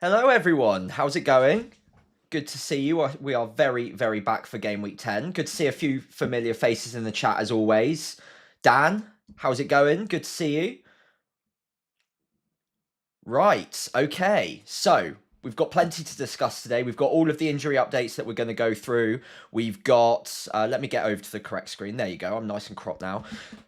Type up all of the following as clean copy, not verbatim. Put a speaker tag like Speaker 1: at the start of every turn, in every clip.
Speaker 1: Hello, everyone. How's it going? Good to see you. We are very, very back for Game Week 10. Good to see a few familiar faces in the chat as always. Dan, how's it going? Good to see you. Right, okay. So, we've got plenty to discuss today. We've got all of the injury updates that we're going to go through. We've got, let me get over to the correct screen. There you go. I'm nice and cropped now.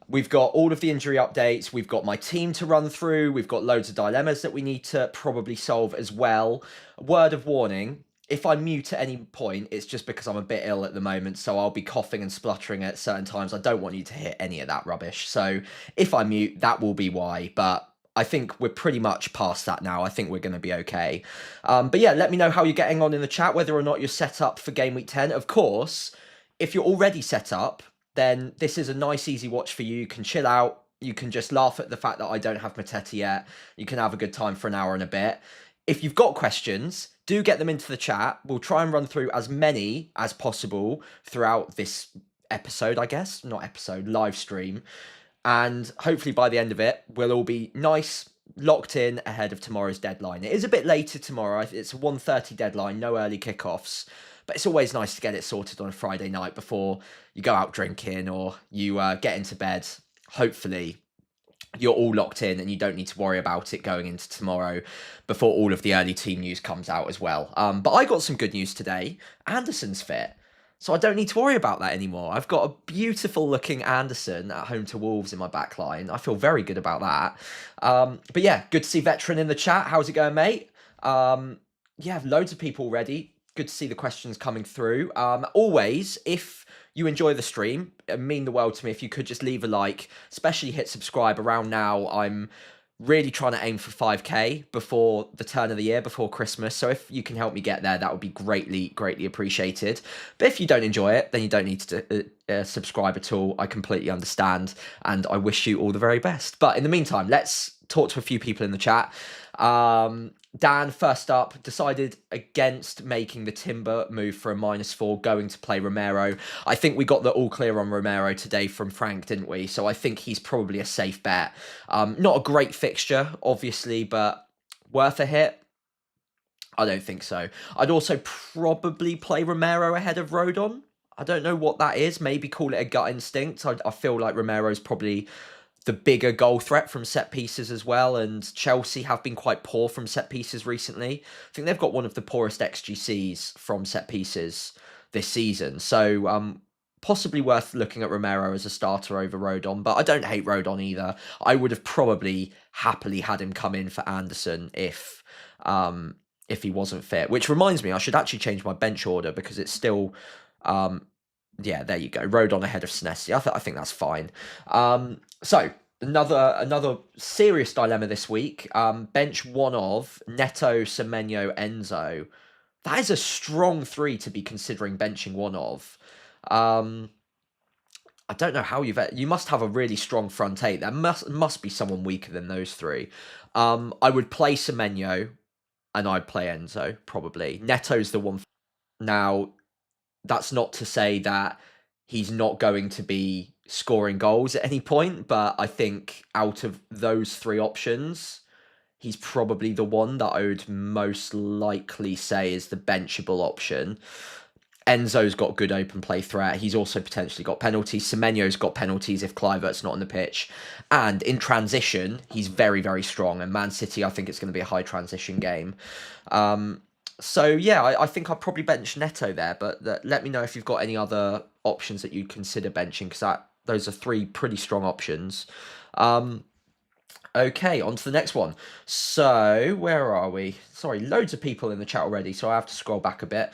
Speaker 1: We've got all of the injury updates. We've got my team to run through. We've got loads of dilemmas that we need to probably solve as well. Word of warning. If I mute at any point, it's just because I'm a bit ill at the moment, so I'll be coughing and spluttering at certain times. I don't want you to hear any of that rubbish. So if I mute, that will be why. But I think we're pretty much past that now. I think we're going to be okay. But yeah, let me know how you're getting on in the chat, whether or not you're set up for Game Week 10. Of course, if you're already set up, then this is a nice, easy watch for you. You can chill out. You can just laugh at the fact that I don't have Mateta yet. You can have a good time for an hour and a bit. If you've got questions, do get them into the chat. We'll try and run through as many as possible throughout this episode, I guess. Not episode, live stream. And hopefully by the end of it, we'll all be nice, locked in ahead of tomorrow's deadline. It is a bit later tomorrow. It's a 1:30 deadline, no early kickoffs. But it's always nice to get it sorted on a Friday night before you go out drinking or you get into bed. Hopefully, you're all locked in and you don't need to worry about it going into tomorrow before all of the early team news comes out as well. But I got some good news today. Anderson's fit. So I don't need to worry about that anymore. I've got a beautiful looking Anderson at home to Wolves in my back line. I feel very good about that. But yeah, good to see Veteran in the chat. How's it going, mate? Yeah, loads of people already. Good to see the questions coming through. Always, if you enjoy the stream, it would mean the world to me if you could just leave a like, especially hit subscribe. Around now, I'm really trying to aim for 5k before the turn of the year, before Christmas. So if you can help me get there, that would be greatly appreciated. But if you don't enjoy it, then you don't need to subscribe at all. I completely understand, and I wish you all the very best. But in the meantime, let's talk to a few people in the chat. Dan, first up, decided against making the Timber move for a -4, going to play Romero. I think we got the all clear on Romero today from Frank, didn't we? So I think he's probably a safe bet. Not a great fixture, obviously, but worth a hit? I don't think so. I'd also probably play Romero ahead of Rodon. I don't know what that is. Maybe call it a gut instinct. I feel like Romero's probably the bigger goal threat from set pieces as well, and Chelsea have been quite poor from set pieces recently. I think they've got one of the poorest XGCs from set pieces this season, so possibly worth looking at Romero as a starter over Rodon, but I don't hate Rodon either. I would have probably happily had him come in for Anderson if he wasn't fit, which reminds me, I should actually change my bench order because it's still yeah, there you go. Rodon ahead of Senesi. I think that's fine. So another serious dilemma this week. Bench one of Neto, Semenyo, Enzo. That is a strong three to be considering benching one of. I don't know how you must have a really strong front eight. There must be someone weaker than those three. I would play Semenyo and I'd play Enzo probably. Neto's the one. Now, that's not to say that he's not going to be scoring goals at any point, but I think out of those three options, he's probably the one that I would most likely say is the benchable option. Enzo's got good open play threat. He's also potentially got penalties. Semenyo's got penalties if Kluivert's not on the pitch. And in transition, he's very strong. And Man City, I think it's going to be a high transition game. So yeah, I think I'd probably bench Neto there, but let me know if you've got any other options that you'd consider benching, because those are three pretty strong options. Okay, on to the next one. So where are we? Sorry, loads of people in the chat already, so I have to scroll back a bit.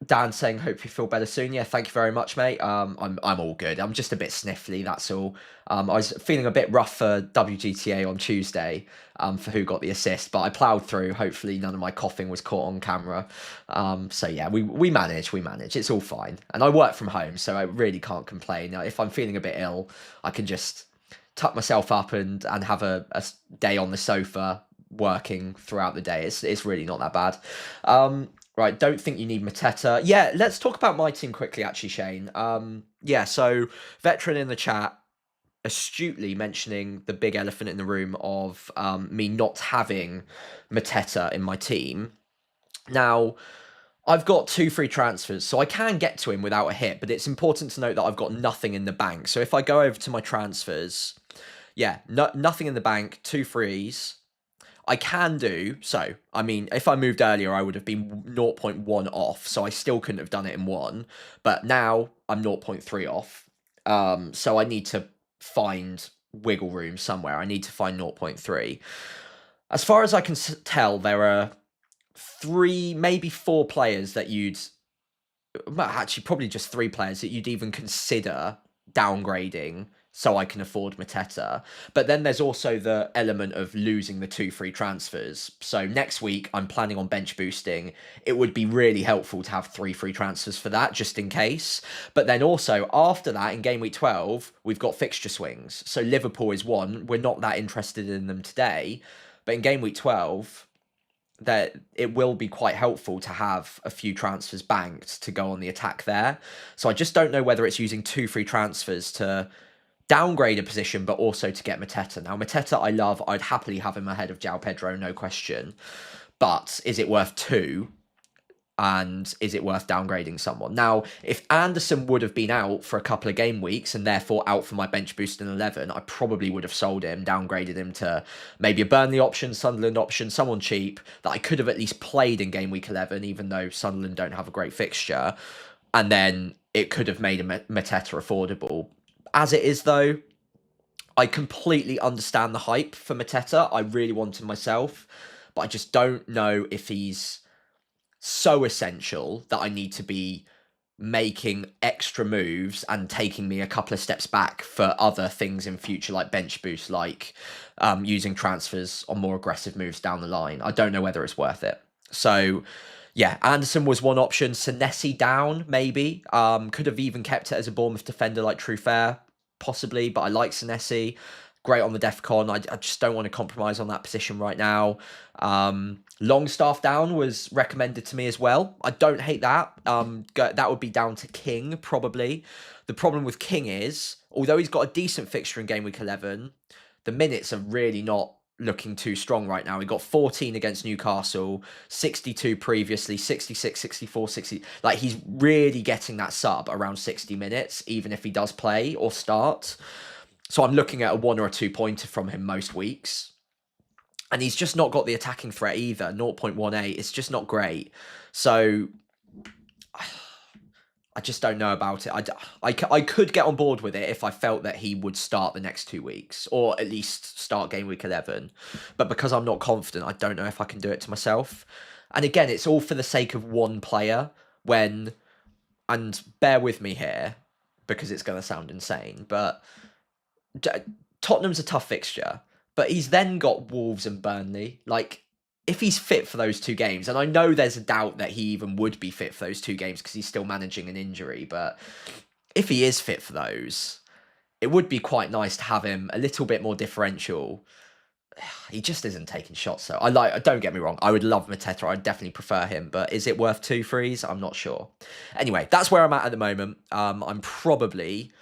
Speaker 1: Dan saying, hope you feel better soon. Yeah, thank you very much, mate. I'm all good. I'm just a bit sniffly, that's all. I was feeling a bit rough for WGTA on Tuesday, for who got the assist, but I ploughed through. Hopefully none of my coughing was caught on camera. So yeah, we manage. It's all fine. And I work from home, so I really can't complain. If I'm feeling a bit ill, I can just tuck myself up and have a day on the sofa working throughout the day. It's really not that bad. Right, don't think you need Mateta. Yeah, let's talk about my team quickly, actually, Shane. Yeah, so Veteran in the chat astutely mentioning the big elephant in the room of me not having Mateta in my team. Now, I've got 2 free transfers, so I can get to him without a hit, but it's important to note that I've got nothing in the bank. So if I go over to my transfers, yeah, nothing in the bank, 2 frees. I can do, so, I mean, if I moved earlier, I would have been 0 0.1 off, so I still couldn't have done it in 1, but now I'm 0 0.3 off, so I need to find wiggle room somewhere. I need to find 0 0.3. As far as I can tell, there are 3, maybe 4 players that you'd, well, actually probably just 3 players that you'd even consider downgrading so I can afford Mateta. But then there's also the element of losing the 2 free transfers. So next week, I'm planning on bench boosting. It would be really helpful to have 3 free transfers for that, just in case. But then also, after that, in game week 12, we've got fixture swings. So Liverpool is one. We're not that interested in them today. But in game week 12, that it will be quite helpful to have a few transfers banked to go on the attack there. So I just don't know whether it's using 2 free transfers to downgrade a position, but also to get Mateta. Now, Mateta I love. I'd happily have him ahead of João Pedro, no question. But is it worth 2? And is it worth downgrading someone? Now, if Anderson would have been out for a couple of game weeks and therefore out for my bench boost in 11, I probably would have sold him, downgraded him to maybe a Burnley option, Sunderland option, someone cheap that I could have at least played in game week 11, even though Sunderland don't have a great fixture. And then it could have made a Mateta affordable. As it is, though, I completely understand the hype for Mateta. I really want him myself, but I just don't know if he's so essential that I need to be making extra moves and taking me a couple of steps back for other things in future, like bench boost, like using transfers on more aggressive moves down the line. I don't know whether it's worth it. So yeah, Anderson was one option. Senesi down, maybe. Could have even kept it as a Bournemouth defender like Truffert, possibly, but I like Senesi. Great on the DEFCON. I just don't want to compromise on that position right now. Longstaff down was recommended to me as well. I don't hate that. That would be down to King, probably. The problem with King is, although he's got a decent fixture in game week 11, the minutes are really not looking too strong right now. He got 14 against Newcastle, 62 previously, 66, 64, 60. Like, he's really getting that sub around 60 minutes, even if he does play or start. So I'm looking at a 1 or a 2 pointer from him most weeks. And he's just not got the attacking threat either. 0.18. It's just not great. So I just don't know about it. I could get on board with it if I felt that he would start the next 2 weeks, or at least start game week 11. But because I'm not confident, I don't know if I can do it to myself. And again, it's all for the sake of one player when, and bear with me here, because it's going to sound insane, but Tottenham's a tough fixture, but he's then got Wolves and Burnley. Like, if he's fit for those 2 games, and I know there's a doubt that he even would be fit for those 2 games because he's still managing an injury, but if he is fit for those, it would be quite nice to have him a little bit more differential. He just isn't taking shots, so don't get me wrong, I would love Mateta, I'd definitely prefer him, but is it worth 2 frees? I'm not sure. Anyway, that's where I'm at the moment. I'm probably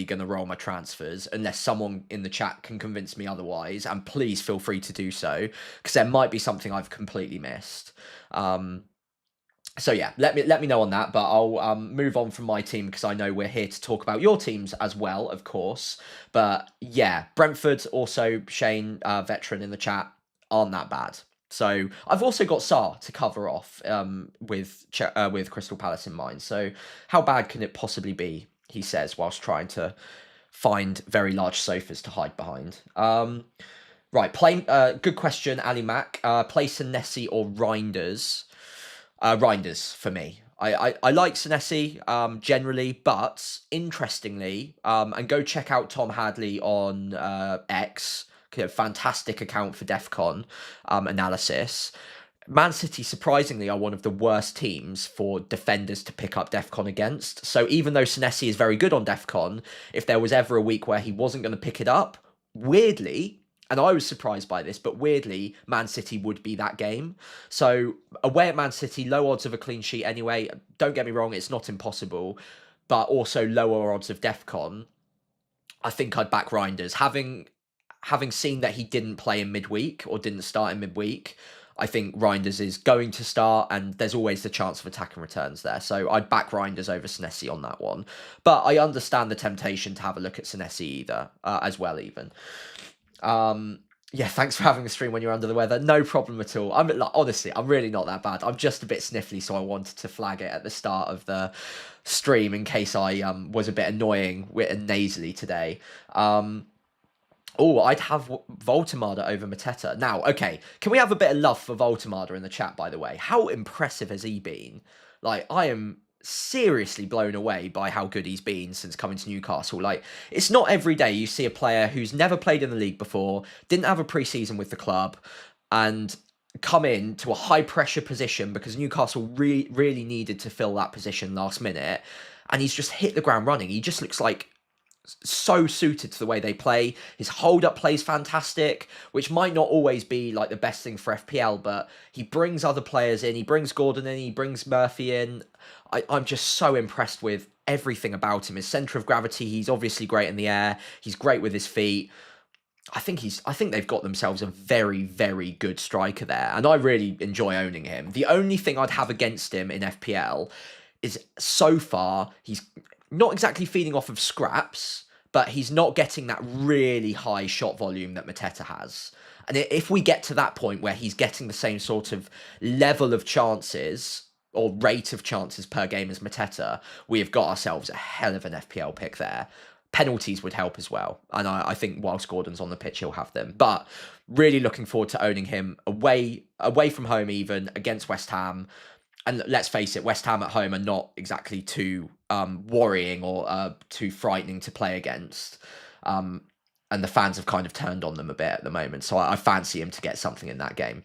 Speaker 1: going to roll my transfers unless someone in the chat can convince me otherwise, and please feel free to do so, because there might be something I've completely missed. So yeah, let me know on that, but I'll move on from my team because I know we're here to talk about your teams as well, of course. But yeah, Brentford, also Shane, veteran in the chat, aren't that bad. So I've also got Sarr to cover off with Crystal Palace in mind. So how bad can it possibly be, he says, whilst trying to find very large sofas to hide behind. Right, good question, Ali Mac. Play Senesi or Reinders? Reinders for me. I like Senesi generally, but interestingly, and go check out Tom Hadley on X, fantastic account for DEFCON analysis. Man City, surprisingly, are one of the worst teams for defenders to pick up DEFCON against. So even though Senesi is very good on DEFCON, if there was ever a week where he wasn't going to pick it up, weirdly, and I was surprised by this, but weirdly, Man City would be that game. So away at Man City, low odds of a clean sheet anyway. Don't get me wrong, it's not impossible, but also lower odds of DEFCON. I think I'd back Reinders. Having seen that he didn't play in midweek or didn't start in midweek, I think Reinders is going to start, and there's always the chance of attacking returns there. So I'd back Reinders over Senesi on that one. But I understand the temptation to have a look at Senesi either, as well even. Yeah, thanks for having the stream when you're under the weather. No problem at all. Honestly, I'm really not that bad. I'm just a bit sniffly, so I wanted to flag it at the start of the stream in case I was a bit annoying and nasally today. Oh, I'd have Voltemada over Mateta. Now, okay, can we have a bit of love for Voltemada in the chat, by the way? How impressive has he been? Like, I am seriously blown away by how good he's been since coming to Newcastle. Like, it's not every day you see a player who's never played in the league before, didn't have a pre-season with the club, and come in to a high-pressure position because Newcastle really needed to fill that position last minute, and he's just hit the ground running. He just looks like so suited to the way they play. His hold-up play's fantastic, which might not always be like the best thing for FPL, but he brings other players in. He brings Gordon in, he brings Murphy in. I'm just so impressed with everything about him. His centre of gravity, he's obviously great in the air. He's great with his feet. I think they've got themselves a very, very good striker there, and I really enjoy owning him. The only thing I'd have against him in FPL is so far he's not exactly feeding off of scraps, but he's not getting that really high shot volume that Mateta has. And if we get to that point where he's getting the same sort of level of chances or rate of chances per game as Mateta, we have got ourselves a hell of an FPL pick there. Penalties would help as well. And I think whilst Gordon's on the pitch, he'll have them. But really looking forward to owning him away from home even, against West Ham. And let's face it, West Ham at home are not exactly too worrying or too frightening to play against. And the fans have kind of turned on them a bit at the moment. So I fancy him to get something in that game.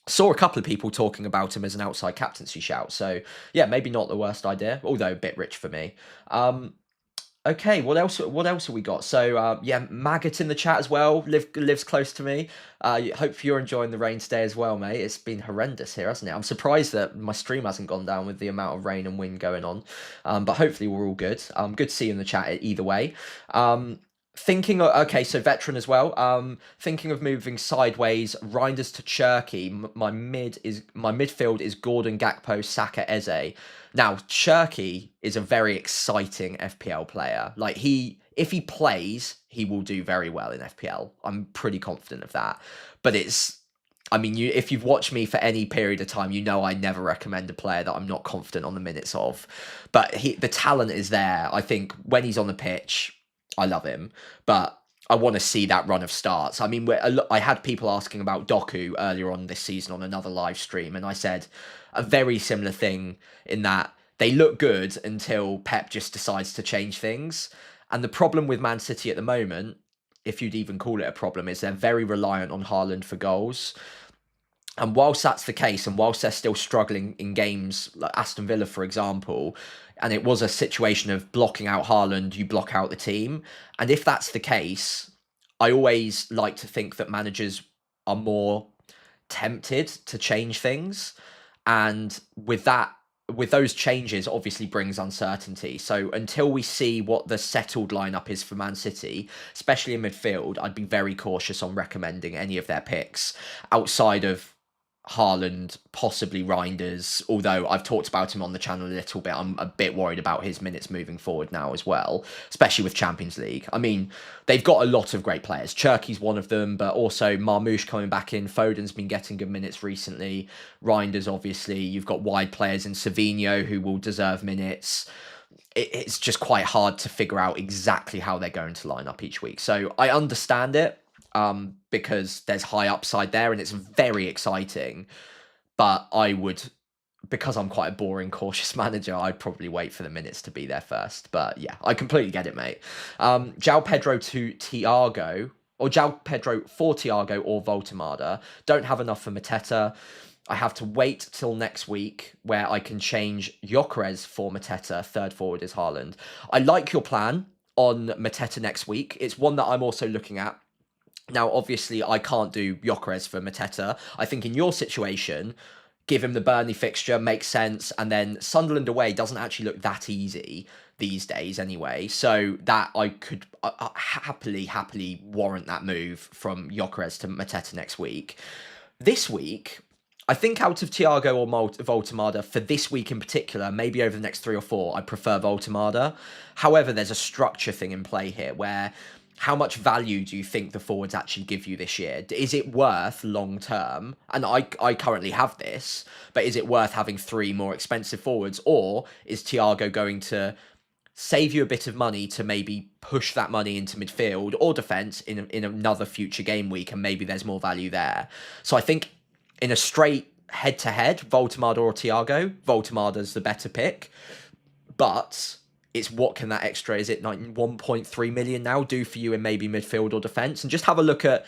Speaker 1: Saw a couple of people talking about him as an outside captaincy shout. So yeah, maybe not the worst idea, although a bit rich for me. Okay, what else have we got? So, yeah, Maggot in the chat as well, lives close to me. Hope you're enjoying the rain today as well, mate. It's been horrendous here, hasn't it? I'm surprised that my stream hasn't gone down with the amount of rain and wind going on. But hopefully we're all good. Good to see you in the chat either way. Okay, so veteran as well. Thinking of moving sideways, Reinders to Cherky. My midfield is Gordon, Gakpo, Saka, Eze. Now, Cherky is a very exciting FPL player. Like, if he plays, he will do very well in FPL. I'm pretty confident of that. But if you've watched me for any period of time, you know I never recommend a player that I'm not confident on the minutes of. But the talent is there. I think when he's on the pitch, I love him. But I want to see that run of starts. I mean, I had people asking about Doku earlier on this season on another live stream, and I said a very similar thing in that they look good until Pep just decides to change things. And the problem with Man City at the moment, if you'd even call it a problem, is they're very reliant on Haaland for goals. And whilst that's the case, and whilst they're still struggling in games like Aston Villa, for example, and it was a situation of blocking out Haaland, you block out the team. And if that's the case, I always like to think that managers are more tempted to change things. And with those changes obviously brings uncertainty. So until we see what the settled lineup is for Man City, especially in midfield, I'd be very cautious on recommending any of their picks outside of Haaland, possibly Reinders, although I've talked about him on the channel a little bit. I'm a bit worried about his minutes moving forward now as well, especially with Champions League. I mean, they've got a lot of great players. Cherky's one of them, but also Marmoush coming back in. Foden's been getting good minutes recently. Reinders, obviously. You've got wide players in Savinho who will deserve minutes. It's just quite hard to figure out exactly how they're going to line up each week. So I understand it. Because there's high upside there and it's very exciting. But because I'm quite a boring, cautious manager, I'd probably wait for the minutes to be there first. But yeah, I completely get it, mate. João Pedro to Thiago, or João Pedro for Thiago or Voltemada. Don't have enough for Mateta. I have to wait till next week where I can change Gyökeres for Mateta. Third forward is Haaland. I like your plan on Mateta next week. It's one that I'm also looking at. Now, obviously, I can't do Gyökeres for Mateta. I think in your situation, give him the Burnley fixture, makes sense. And then Sunderland away doesn't actually look that easy these days anyway. So that I could happily warrant that move from Gyökeres to Mateta next week. This week, I think out of Thiago or Voltemada, for this week in particular, maybe over the next 3 or 4, I prefer Voltemada. However, there's a structure thing in play here where how much value do you think the forwards actually give you this year? Is it worth long term? And I currently have this, but is it worth having 3 more expensive forwards? Or is Thiago going to save you a bit of money to maybe push that money into midfield or defence in another future game week, and maybe there's more value there? So I think in a straight head-to-head, Voltemada or Thiago, Voltemada's the better pick. But it's what can that extra, is it like 1.3 million now, do for you in maybe midfield or defence? And just have a look at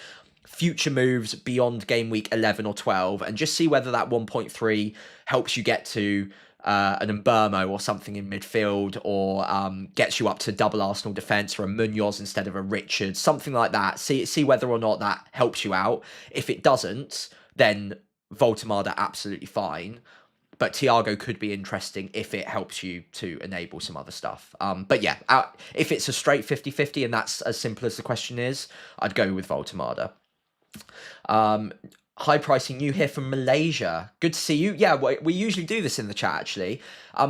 Speaker 1: future moves beyond game week 11 or 12 and just see whether that 1.3 helps you get to an Mbermo or something in midfield, or gets you up to double Arsenal defence, or a Munoz instead of a Richards, something like that. See whether or not that helps you out. If it doesn't, then Voltemada absolutely fine. But Thiago could be interesting if it helps you to enable some other stuff. But yeah, if it's a straight 50-50 and that's as simple as the question is, I'd go with Voltemada. High pricing you here from Malaysia. Good to see you. Yeah, we usually do this in the chat, actually.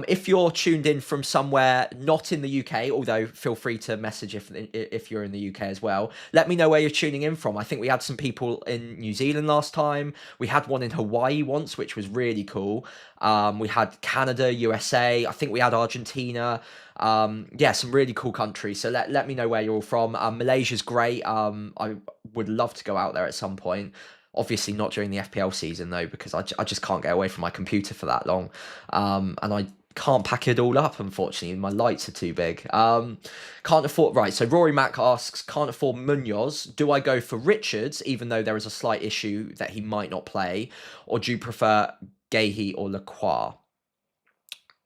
Speaker 1: If you're tuned in from somewhere not in the UK, although feel free to message if you're in the UK as well, let me know where you're tuning in from. I think we had some people in New Zealand last time. We had one in Hawaii once, which was really cool. We had Canada, USA. I think we had Argentina. Yeah, some really cool countries. So let me know where you're all from. Malaysia's great. I would love to go out there at some point. Obviously not during the FPL season though, because I just can't get away from my computer for that long. And I can't pack it all up, unfortunately. My lights are too big. Can't afford... Right, so Rory Mack asks, can't afford Munoz. Do I go for Richards, even though there is a slight issue that he might not play? Or do you prefer Gahey or Lacroix?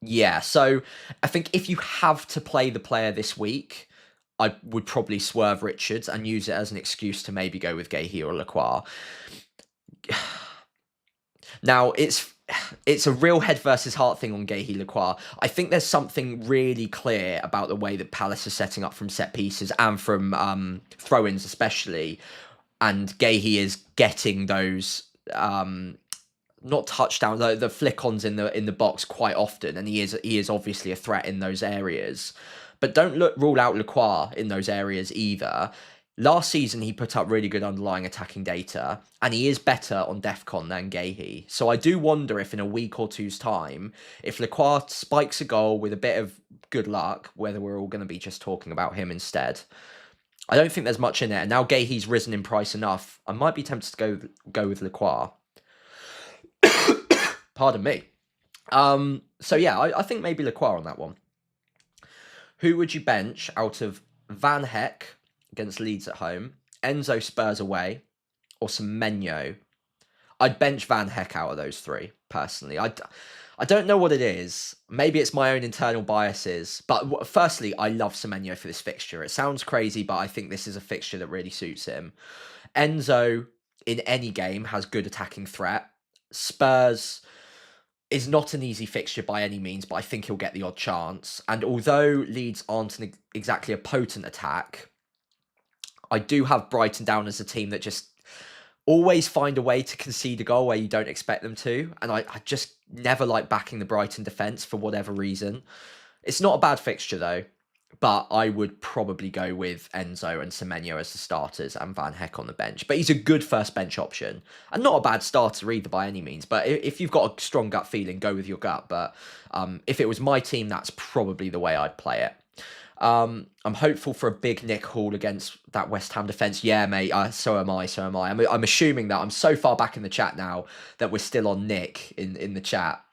Speaker 1: Yeah, so I think if you have to play the player this week, I would probably swerve Richards and use it as an excuse to maybe go with Gahey or Lacroix. Now, it's a real head versus heart thing on Gahey Lacroix. I think there's something really clear about the way that Palace is setting up from set pieces and from throw-ins especially. And Gahey is getting those... not touchdown, the flick-ons in the box quite often, and he is obviously a threat in those areas. But don't rule out Lacroix in those areas either. Last season, he put up really good underlying attacking data, and he is better on DEFCON than Gahey. So I do wonder if in a week or two's time, if Lacroix spikes a goal with a bit of good luck, whether we're all going to be just talking about him instead. I don't think there's much in it. And now Gahey's risen in price enough, I might be tempted to go with Lacroix. Pardon me. So yeah, I think maybe Lacroix on that one. Who would you bench out of Van Heck against Leeds at home, Enzo Spurs away, or Semenyo? I'd bench Van Heck out of those 3, personally. I don't know what it is. Maybe it's my own internal biases. But firstly, I love Semenyo for this fixture. It sounds crazy, but I think this is a fixture that really suits him. Enzo, in any game, has good attacking threat. Spurs is not an easy fixture by any means, but I think he'll get the odd chance. And although Leeds aren't exactly a potent attack, I do have Brighton down as a team that just always find a way to concede a goal where you don't expect them to. And I just never like backing the Brighton defence for whatever reason. It's not a bad fixture though, but I would probably go with Enzo and Semenyo as the starters and Van Heck on the bench. But he's a good first bench option. And not a bad starter either by any means. But if you've got a strong gut feeling, go with your gut. But if it was my team, that's probably the way I'd play it. I'm hopeful for a big Nick Hall against that West Ham defence. Yeah, mate, so am I. I'm assuming that I'm so far back in the chat now that we're still on Nick in the chat.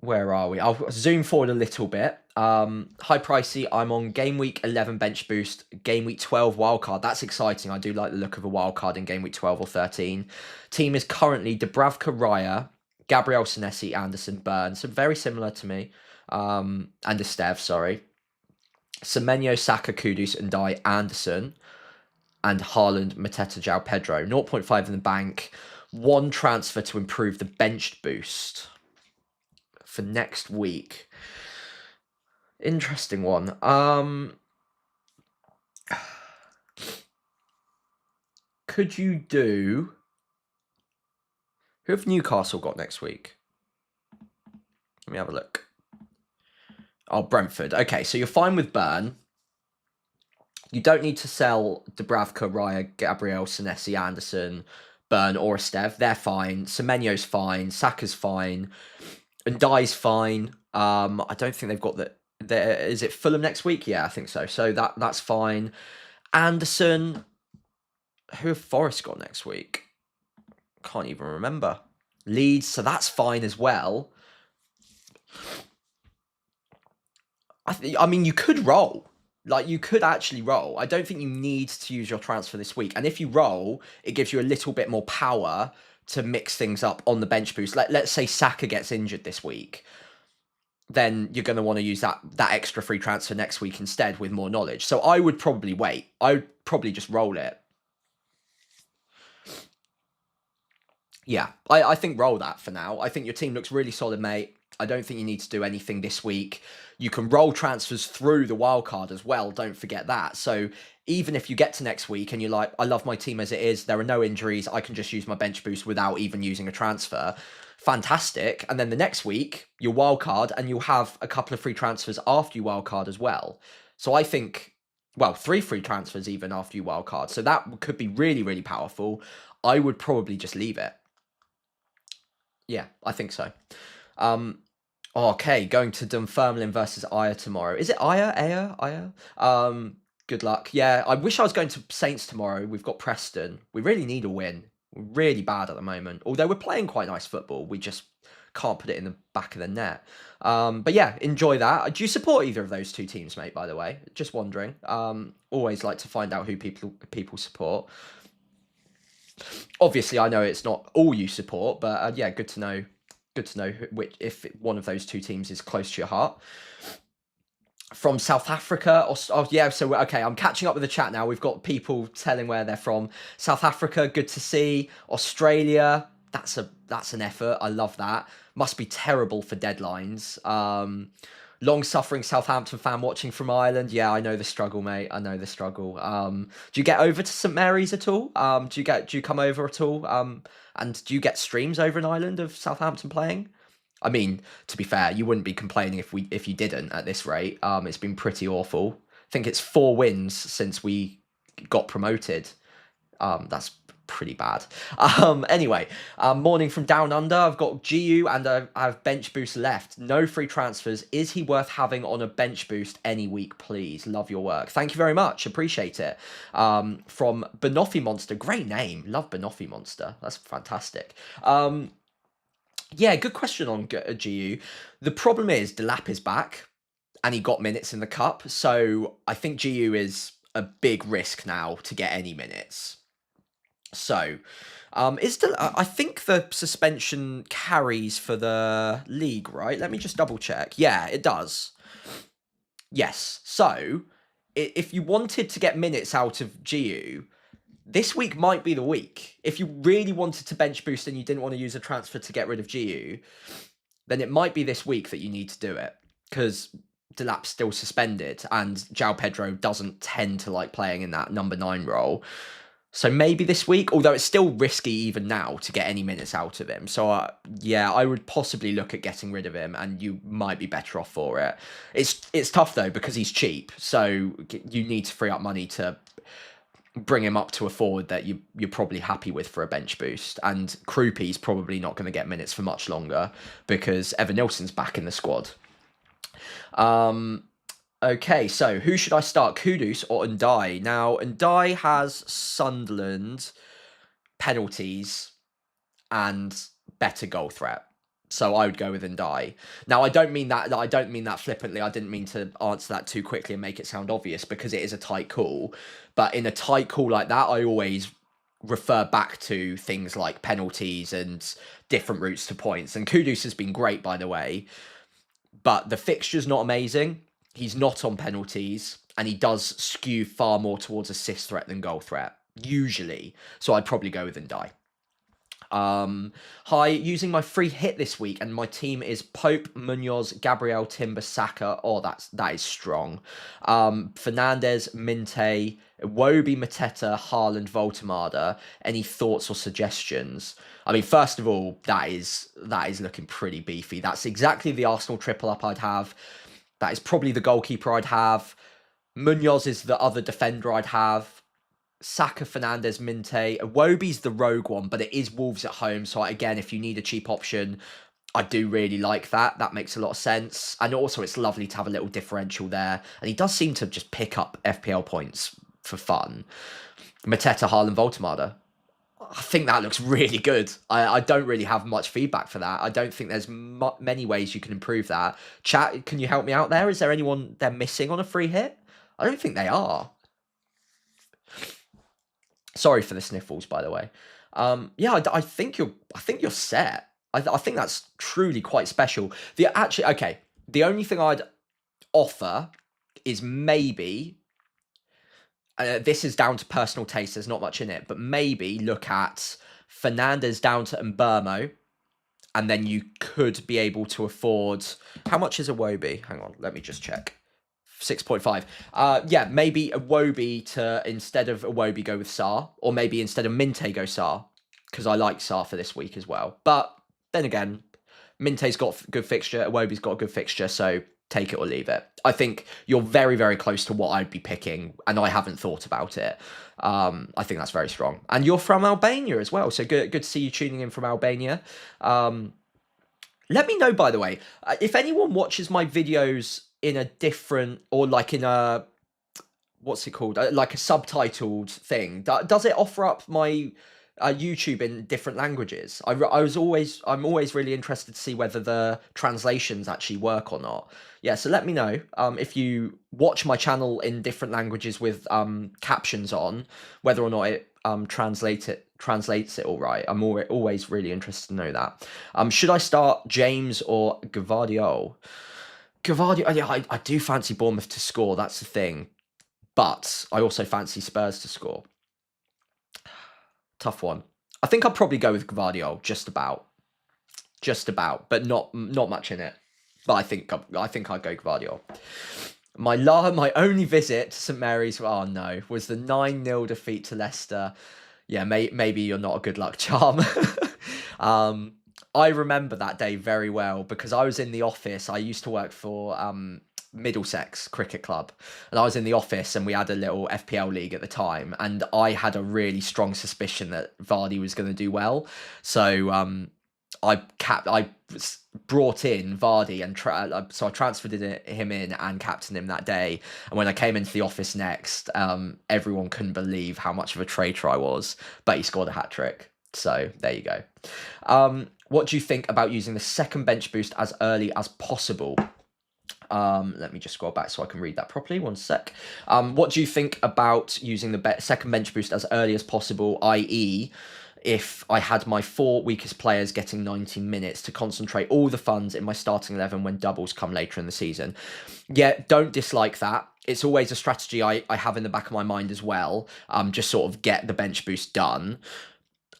Speaker 1: Where are we? I'll zoom forward a little bit. High pricey, I'm on Game Week 11 bench boost, Game Week 12 wildcard. That's exciting. I do like the look of a wildcard in Game Week 12 or 13. Team is currently Dubravka, Raya, Gabriel Senesi, Anderson, Burns. So very similar to me. And Estev, sorry. Semenyo, Saka, Kudus, and Anderson. and Haaland, Mateta, João Pedro. 0.5 in the bank. One transfer to improve the benched boost for next week. Interesting one. Could you do... Who have Newcastle got next week? Let me have a look. Oh, Brentford. Okay, so you're fine with Burn. You don't need to sell Dubravka, Raya, Gabriel, Senesi, Anderson, Burn, or Estev. They're fine. Semenyo's fine. Saka's fine. And Dye's fine. I don't think they've got the... Is it Fulham next week? Yeah, I think so. So that's fine. Anderson... Who have Forest got next week? Can't even remember. Leeds, so that's fine as well. I mean, you could roll. Like, you could actually roll. I don't think you need to use your transfer this week. And if you roll, it gives you a little bit more power to mix things up on the bench boost. Let's say Saka gets injured this week. Then you're going to want to use that extra free transfer next week instead with more knowledge. So I would probably wait. I would probably just roll it. Yeah, I think roll that for now. I think your team looks really solid, mate. I don't think you need to do anything this week. You can roll transfers through the wildcard as well. Don't forget that. So even if you get to next week and you're like, I love my team as it is, there are no injuries, I can just use my bench boost without even using a transfer. Fantastic. And then the next week, you'll wildcard and you'll have a couple of free transfers after you wildcard as well. So I think, well, 3 free transfers even after you wildcard. So that could be really, really powerful. I would probably just leave it. Yeah, I think so. Okay, going to Dunfermline versus Aya tomorrow. Is it Aya? Good luck. Yeah, I wish I was going to Saints tomorrow. We've got Preston. We really need a win. We're really bad at the moment. Although we're playing quite nice football, we just can't put it in the back of the net. But yeah, enjoy that. Do you support either of those two teams, mate, by the way? Just wondering. Always like to find out who people support. Obviously, I know it's not all you support, but yeah, good to know. Good to know if one of those two teams is close to your heart. From South Africa, oh yeah. So okay, I'm catching up with the chat now. We've got people telling where they're from. South Africa, good to see. Australia, that's an effort. I love that. Must be terrible for deadlines. Long-suffering Southampton fan watching from Ireland. Yeah, I know the struggle, mate. I know the struggle. Do you get over to St Mary's at all? Do you come over at all? And do you get streams over in Ireland of Southampton playing? I mean, to be fair, you wouldn't be complaining if you didn't at this rate. It's been pretty awful. I think it's 4 wins since we got promoted. That's pretty bad. Anyway, morning from down under. I've got GU and I have bench boost left. No free transfers. Is he worth having on a bench boost any week, please? Love your work. Thank you very much. Appreciate it. From Banoffee Monster. Great name. Love Banoffee Monster. That's fantastic. Yeah, good question on GU. The problem is Delap is back and he got minutes in the cup. So I think GU is a big risk now to get any minutes. So, I think the suspension carries for the league, right? Let me just double check. Yeah, it does. Yes. So, if you wanted to get minutes out of GU, this week might be the week. If you really wanted to bench boost and you didn't want to use a transfer to get rid of GU, then it might be this week that you need to do it. Because Delap's still suspended and João Pedro doesn't tend to like playing in that number 9 role. So maybe this week, although it's still risky even now to get any minutes out of him. So yeah, I would possibly look at getting rid of him and you might be better off for it. It's tough though because he's cheap. So you need to free up money to bring him up to a forward that you're probably happy with for a bench boost. And Krupi's probably not going to get minutes for much longer because Evan Nilsson's back in the squad. Okay, so who should I start, Kudus or Ndai? Now, Ndai has Sunderland, penalties, and better goal threat. So I would go with Ndai. Now, I don't mean that flippantly. I didn't mean to answer that too quickly and make it sound obvious because it is a tight call. But in a tight call like that, I always refer back to things like penalties and different routes to points. And Kudus has been great, by the way. But the fixture's not amazing. He's not on penalties. and he does skew far more towards assist threat than goal threat, usually. So I'd probably go with Ndai. Hi, using my free hit this week, and my team is Pope, Munoz, Gabriel, Timber, Saka. Oh, that is strong. Fernandez, Minte, Iwobi, Mateta, Haaland, Voltemada. Any thoughts or suggestions? I mean, first of all, that is looking pretty beefy. That's exactly the Arsenal triple up I'd have. That is probably the goalkeeper I'd have. Munoz is the other defender I'd have. Saka, Fernandez, Minte. Iwobi's the rogue one, but it is Wolves at home. So again, if you need a cheap option, I do really like that. That makes a lot of sense. And also it's lovely to have a little differential there. And he does seem to just pick up FPL points for fun. Mateta, Haaland, Voltemada. I think that looks really good. I don't really have much feedback for that. I don't think there's many ways you can improve that. Chat, can you help me out there? Is there anyone they're missing on a free hit? I don't think they are. Sorry for the sniffles, by the way. Yeah, I think you're set. I think that's truly quite special. The only thing I'd offer is maybe, this is down to personal taste. There's not much in it, but maybe look at Fernandez down to Mbermo, and then you could be able to afford. How much is Iwobi? Hang on, let me just check. 6.5. Yeah, maybe Iwobi to, instead of Iwobi, go with Sarr, or maybe instead of Minte, go Sarr, because I like Sarr for this week as well. But then again, Minte's got a good fixture, Iwobi's got a good fixture, so take it or leave it. I think you're very, very close to what I'd be picking, and I haven't thought about it. I think that's very strong. And you're from Albania as well, so good to see you tuning in from Albania. Let me know, by the way, if anyone watches my videos in a different, or like in a, what's it called, like a subtitled thing, does it offer up my YouTube in different languages? I'm always really interested to see whether the translations actually work or not. Yeah, so let me know if you watch my channel in different languages with captions on, whether or not it translates it all right. I'm always really interested to know that. Should I start James or Gvardiol? Gvardiol, yeah, I do fancy Bournemouth to score, that's the thing. But I also fancy Spurs to score. Tough one. I think I'll probably go with Gvardiol, just about, but not much in it. But I think I'd go Gvardiol. My only visit to St Mary's, oh no, was the 9-0 defeat to Leicester. Yeah, maybe you're not a good luck charm. I remember that day very well because I was in the office. I used to work for Middlesex Cricket Club, and I was in the office and we had a little FPL league at the time, and I had a really strong suspicion that Vardy was going to do well. So I brought in Vardy, and so I transferred him in and captained him that day. And when I came into the office next, everyone couldn't believe how much of a traitor I was, but he scored a hat-trick. So there you go. What do you think about using the second bench boost as early as possible? Let me just scroll back so I can read that properly. One sec. What do you think about using the second bench boost as early as possible, i.e., if I had my 4 weakest players getting 90 minutes to concentrate all the funds in my starting 11 when doubles come later in the season? Yeah, don't dislike that. It's always a strategy I have in the back of my mind as well. Just sort of get the bench boost done.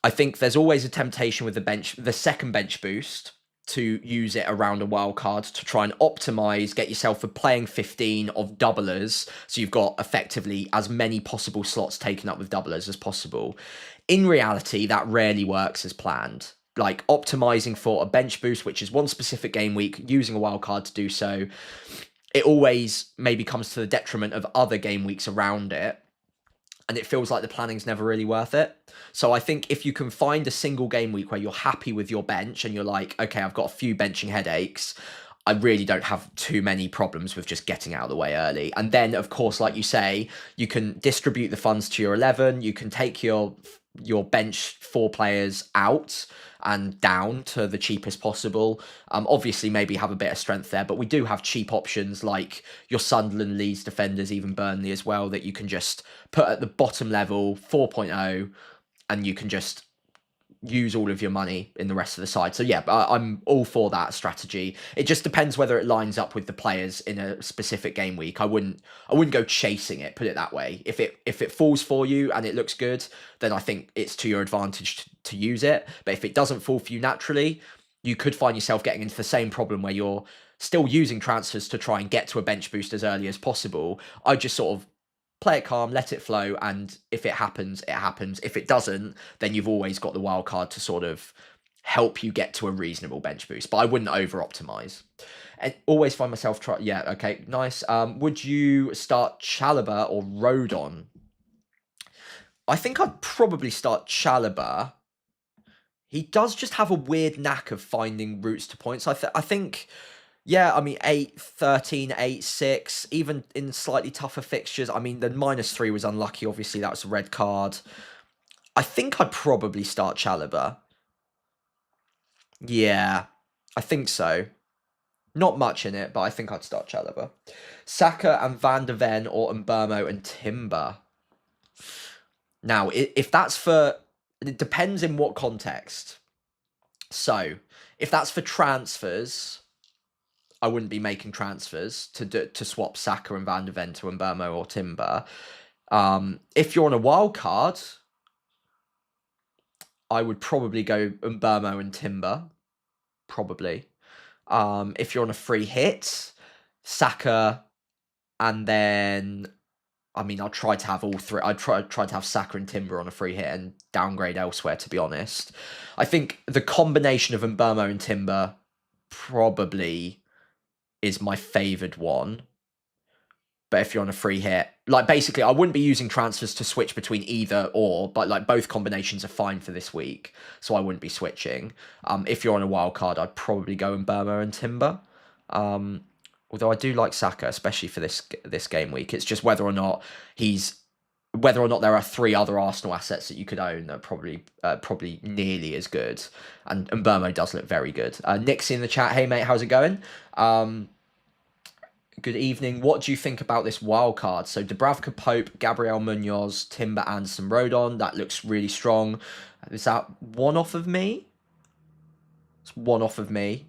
Speaker 1: I think there's always a temptation with the second bench boost, to use it around a wild card to try and optimize, get yourself a playing 15 of doublers, so you've got effectively as many possible slots taken up with doublers as possible. In reality, that rarely works as planned. Like optimizing for a bench boost, which is one specific game week, using a wild card to do so, it always maybe comes to the detriment of other game weeks around it. And it feels like the planning's never really worth it. So I think if you can find a single game week where you're happy with your bench and you're like, okay, I've got a few benching headaches, I really don't have too many problems with just getting out of the way early. And then, of course, like you say, you can distribute the funds to your 11. You can take your bench 4 players out and down to the cheapest possible. Obviously, maybe have a bit of strength there, but we do have cheap options like your Sunderland, Leeds defenders, even Burnley as well, that you can just put at the bottom level 4.0, and you can just use all of your money in the rest of the side. So yeah, I'm all for that strategy. It just depends whether it lines up with the players in a specific game week. I wouldn't go chasing it, put it that way. If it falls for you and it looks good, then I think it's to your advantage to use it. But if it doesn't fall for you naturally, you could find yourself getting into the same problem where you're still using transfers to try and get to a bench boost as early as possible. I just sort of play it calm, let it flow, and if it happens, it happens. If it doesn't, then you've always got the wild card to sort of help you get to a reasonable bench boost. But I wouldn't over optimize. And always find myself yeah, okay, nice. Would you start Chalobah or Rodon? I think I'd probably start Chalobah. He does just have a weird knack of finding routes to points. I think. Yeah, I mean, 8-13, 8-6, even in slightly tougher fixtures. I mean, the -3 was unlucky. Obviously, that was a red card. I think I'd probably start Chalobah. Yeah, I think so. Not much in it, but I think I'd start Chalobah. Saka and Van de Ven or Mbermo and Timber. Now, if that's for... It depends in what context. So, if that's for transfers... I wouldn't be making transfers to swap Saka and Van de Ven to Mbermo or Timber. If you're on a wild card, I would probably go Mbermo and Timber. Probably. If you're on a free hit, Saka, and then... I mean, I'll try to have all three. I'd try to have Saka and Timber on a free hit and downgrade elsewhere, to be honest. I think the combination of Mbermo and Timber probably is my favoured one. But if you're on a free hit, like basically I wouldn't be using transfers to switch between either or, but like both combinations are fine for this week, so I wouldn't be switching. If you're on a wild card, I'd probably go Mbermo and Timber. Although I do like Saka, especially for this game week. It's just whether or not there are 3 other Arsenal assets that you could own that are probably nearly as good. And Mbermo does look very good. Nick's in the chat. Hey, mate, how's it going? Good evening. What do you think about this wild card? So Dubravka, Pope, Gabriel Munoz, Timber, Anderson, Rodon. That looks really strong. Is that one off of me? It's one off of me,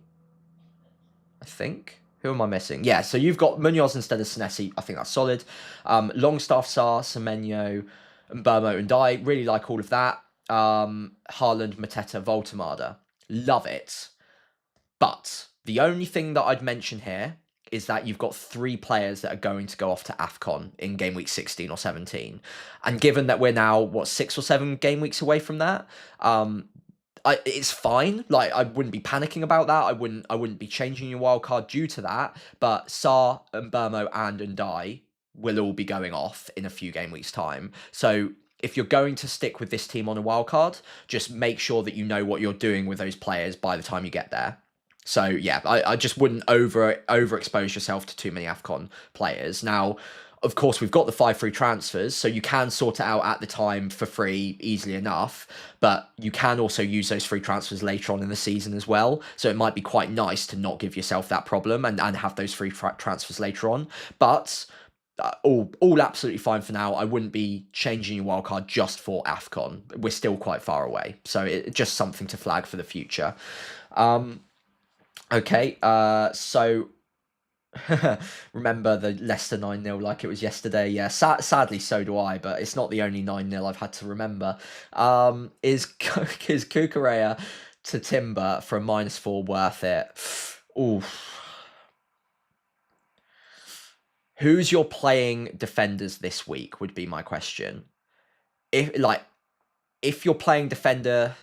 Speaker 1: I think. Who am I missing? Yeah, so you've got Munoz instead of Senesi. I think that's solid. Longstaff, Sarr, Semenyo, Mbermo, and Dye. Really like all of that. Haaland, Mateta, Voltemada. Love it. But the only thing that I'd mention here is that you've got 3 players that are going to go off to AFCON in game week 16 or 17. And given that we're now, 6 or 7 game weeks away from that, it's fine. Like, I wouldn't be panicking about that. I wouldn't be changing your wildcard due to that. But Sarr, Mbermo, and Ndai will all be going off in a few game weeks' time. So if you're going to stick with this team on a wildcard, just make sure that you know what you're doing with those players by the time you get there. So yeah, I just wouldn't overexpose yourself to too many AFCON players. Now, of course, we've got the 5 free transfers, so you can sort it out at the time for free easily enough, but you can also use those free transfers later on in the season as well. So it might be quite nice to not give yourself that problem and have those free transfers later on. But all absolutely fine for now. I wouldn't be changing your wildcard just for AFCON. We're still quite far away. So it's just something to flag for the future. Okay, so remember the Leicester 9-0 like it was yesterday. Yeah, sadly so do I, but it's not the only 9-0 I've had to remember. Is Cucurella to Timber for a -4 worth it? Ooh. Who's your playing defenders this week would be my question. If you're playing defender,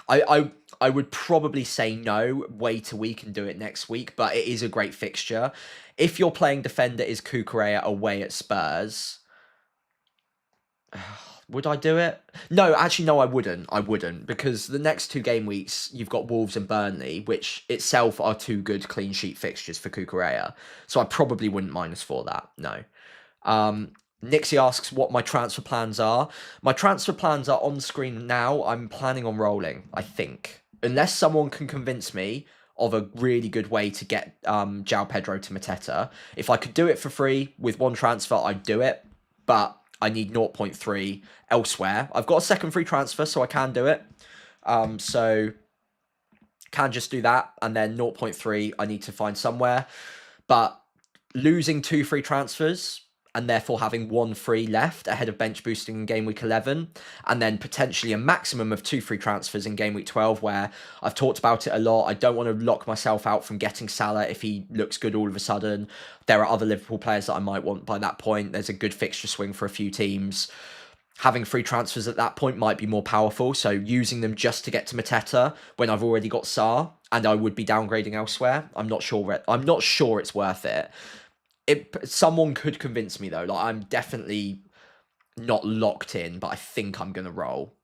Speaker 1: I would probably say no, wait a week and do it next week, but it is a great fixture. If your playing defender is Cucurella away at Spurs, would I do it? No, actually, no, I wouldn't, because the next 2 game weeks, you've got Wolves and Burnley, which itself are 2 good clean sheet fixtures for Cucurella. So I probably wouldn't -4 that, no. Nixie asks what my transfer plans are. My transfer plans are on screen now. I'm planning on rolling, I think. Unless someone can convince me of a really good way to get João Pedro to Mateta. If I could do it for free with 1 transfer, I'd do it. But I need 0.3 elsewhere. I've got a second free transfer, so I can do it. So can just do that, and then 0.3 I need to find somewhere. But losing 2 free transfers and therefore having 1 free left ahead of bench boosting in game week 11, and then potentially a maximum of 2 free transfers in game week 12, where I've talked about it a lot. I don't want to lock myself out from getting Salah if he looks good all of a sudden. There are other Liverpool players that I might want by that point. There's a good fixture swing for a few teams. Having free transfers at that point might be more powerful, so using them just to get to Mateta when I've already got Sarr and I would be downgrading elsewhere, I'm not sure it's worth it. Someone could convince me though. Like, I'm definitely not locked in, but I think I'm gonna roll.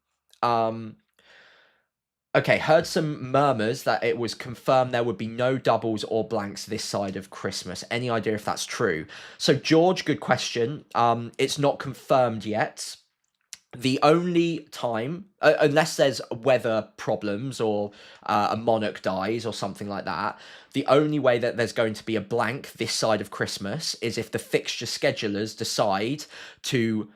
Speaker 1: Okay, heard some murmurs that it was confirmed there would be no doubles or blanks this side of Christmas. Any idea if that's true? So George, good question. It's not confirmed yet. The only time, unless there's weather problems or a monarch dies or something like that, the only way that there's going to be a blank this side of Christmas is if the fixture schedulers decide to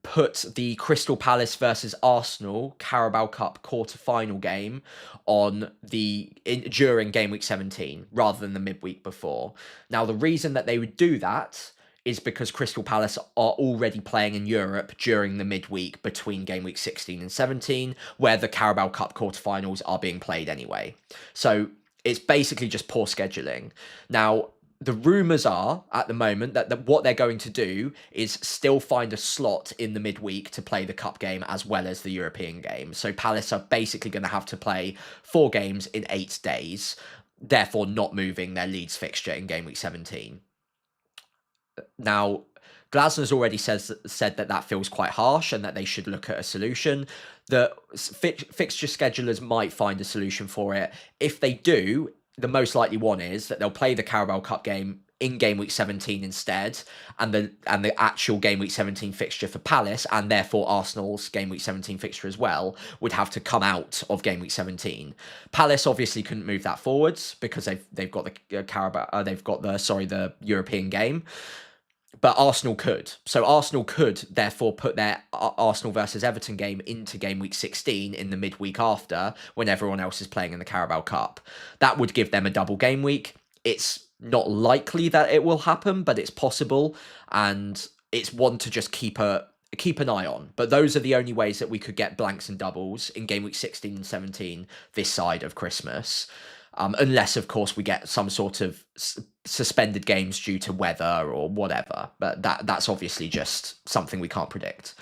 Speaker 1: put the Crystal Palace versus Arsenal Carabao Cup quarter-final game on during game week 17 rather than the midweek before. Now, the reason that they would do that is because Crystal Palace are already playing in Europe during the midweek between game week 16 and 17, where the Carabao Cup quarterfinals are being played anyway. So it's basically just poor scheduling. Now, the rumours are, at the moment, that what they're going to do is still find a slot in the midweek to play the Cup game as well as the European game. So Palace are basically going to have to play 4 games in 8 days, therefore not moving their Leeds fixture in game week 17. Now, Glasner's already said that feels quite harsh and that they should look at a solution. The fixture schedulers might find a solution for it. If they do, the most likely one is that they'll play the Carabao Cup game in game week 17 instead, and the actual game week 17 fixture for Palace, and therefore Arsenal's game week 17 fixture as well, would have to come out of game week 17. Palace obviously couldn't move that forwards because they've got the European game. But Arsenal could. So Arsenal could therefore put their Arsenal versus Everton game into game week 16 in the midweek after, when everyone else is playing in the Carabao Cup. That would give them a double game week. It's not likely that it will happen, but it's possible, and it's one to just keep an eye on. But those are the only ways that we could get blanks and doubles in game week 16 and 17 this side of Christmas. Unless, of course, we get some sort of suspended games due to weather or whatever. But that's obviously just something we can't predict.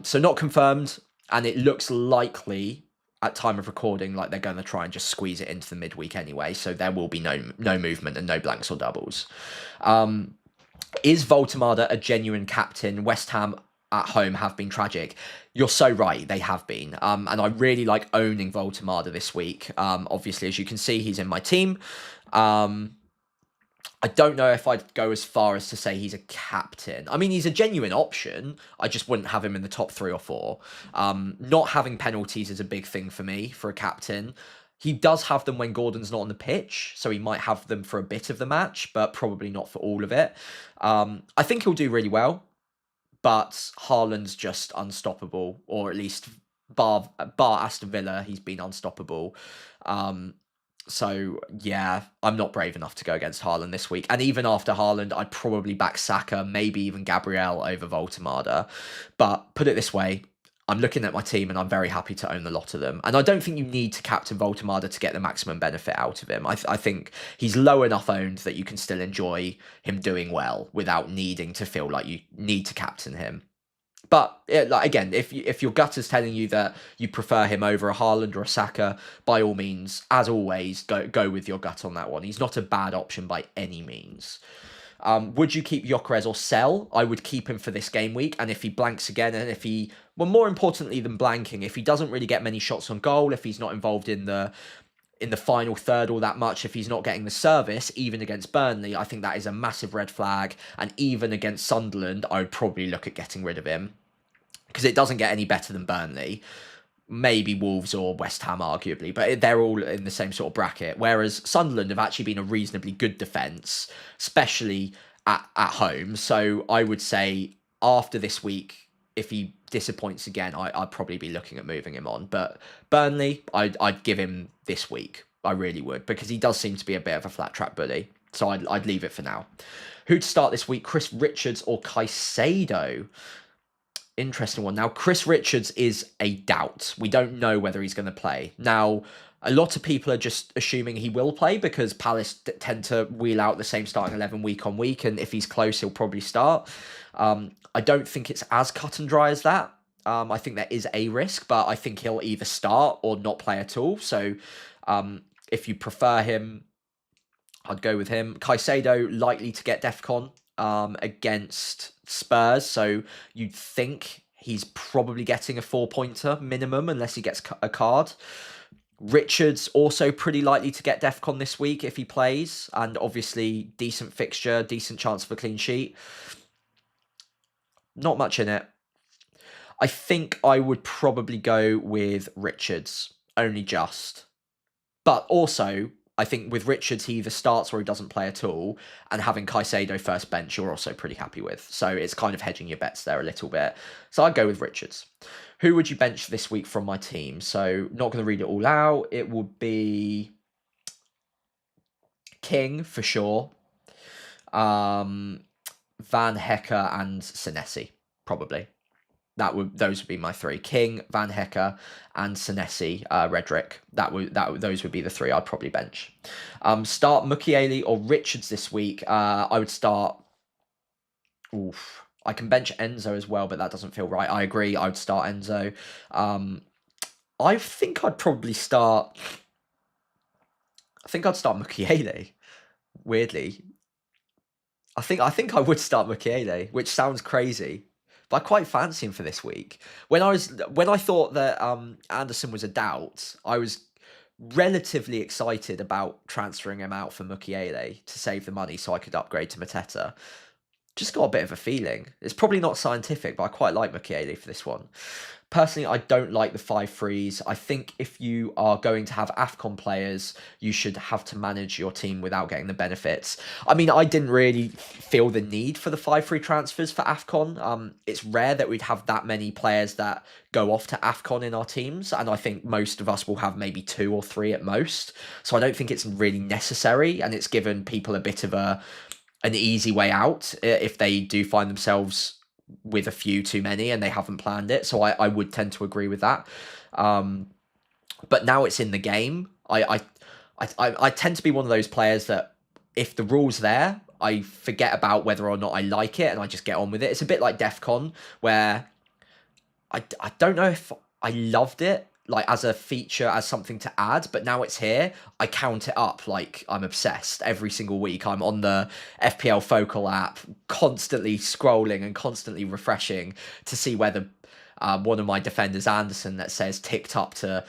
Speaker 1: So not confirmed, and it looks likely at time of recording like they're going to try and just squeeze it into the midweek anyway. So there will be no movement and no blanks or doubles. Is Voltemada a genuine captain? West Ham at home have been tragic. You're so right, they have been. And I really like owning Voltemada this week. Obviously, as you can see, he's in my team. I don't know if I'd go as far as to say he's a captain. I mean, he's a genuine option. I just wouldn't have him in the top 3 or 4. Not having penalties is a big thing for me, for a captain. He does have them when Gordon's not on the pitch, so he might have them for a bit of the match, but probably not for all of it. I think he'll do really well. But Haaland's just unstoppable, or at least bar Aston Villa, he's been unstoppable. So, yeah, I'm not brave enough to go against Haaland this week. And even after Haaland, I'd probably back Saka, maybe even Gabriel over Voltemada. But put it this way, I'm looking at my team and I'm very happy to own the lot of them. And I don't think you need to captain Voltemada to get the maximum benefit out of him. I think he's low enough owned that you can still enjoy him doing well without needing to feel like you need to captain him. But again, if your gut is telling you that you prefer him over a Haaland or a Saka, by all means, as always, go with your gut on that one. He's not a bad option by any means. Would you keep Gyökeres or sell? I would keep him for this game week, and if he blanks again, and if he, well, more importantly than blanking, if he doesn't really get many shots on goal, if he's not involved in the final third all that much, if he's not getting the service, even against Burnley, I think that is a massive red flag, and even against Sunderland, I would probably look at getting rid of him, because it doesn't get any better than Burnley. Maybe Wolves or West Ham, arguably, but they're all in the same sort of bracket. Whereas Sunderland have actually been a reasonably good defence, especially at home. So I would say after this week, if he disappoints again, I'd probably be looking at moving him on. But Burnley, I'd give him this week. I really would, because he does seem to be a bit of a flat track bully. So I'd leave it for now. Who to start this week? Chris Richards or Caicedo? Interesting one. Now, Chris Richards is a doubt. We don't know whether he's going to play. Now, a lot of people are just assuming he will play because Palace tend to wheel out the same starting 11 week on week, and if he's close, he'll probably start. I don't think it's as cut and dry as that. I think there is a risk, but I think he'll either start or not play at all. So if you prefer him, I'd go with him. Caicedo, likely to get DEFCON against Spurs, so you'd think he's probably getting a 4-pointer minimum unless he gets a card. Richards also pretty likely to get DEFCON this week if he plays, and obviously decent fixture, decent chance of a clean sheet. Not much in it. I think I would probably go with Richards, only just. But also, I think with Richards, he either starts or he doesn't play at all, and having Caicedo first bench, you're also pretty happy with. So it's kind of hedging your bets there a little bit. So I'd go with Richards. Who would you bench this week from my team? So not going to read it all out. It would be King for sure. Van Hecke and Senesi, probably. Those would be my three: King, Van Hecke, and Senesi, Redrick. Those would be the three I'd probably bench. Start Mukiele or Richards this week. I would start. Oof. I can bench Enzo as well, but that doesn't feel right. I agree. I would start Enzo. I think I'd probably start. I think I'd start Mukiele. Weirdly, I think I would start Mukiele, which sounds crazy. But I quite fancy him for this week. When I thought that Anderson was a doubt, I was relatively excited about transferring him out for Mukiele to save the money so I could upgrade to Mateta. Just got a bit of a feeling. It's probably not scientific, but I quite like Mukiele for this one. Personally, I don't like the 5-3s. I think if you are going to have AFCON players, you should have to manage your team without getting the benefits. I mean, I didn't really feel the need for the 5-3 transfers for AFCON. It's rare that we'd have that many players that go off to AFCON in our teams, and I think most of us will have maybe 2 or 3 at most. So I don't think it's really necessary, and it's given people a bit of an easy way out if they do find themselves with a few too many and they haven't planned it. So I would tend to agree with that. But now it's in the game. I tend to be one of those players that if the rule's there, I forget about whether or not I like it and I just get on with it. It's a bit like DEFCON, where I don't know if I loved it, like as a feature, as something to add, but now it's here, I count it up like I'm obsessed. Every single week I'm on the FPL Focal app, constantly scrolling and constantly refreshing to see whether one of my defenders, Anderson, that says ticked up to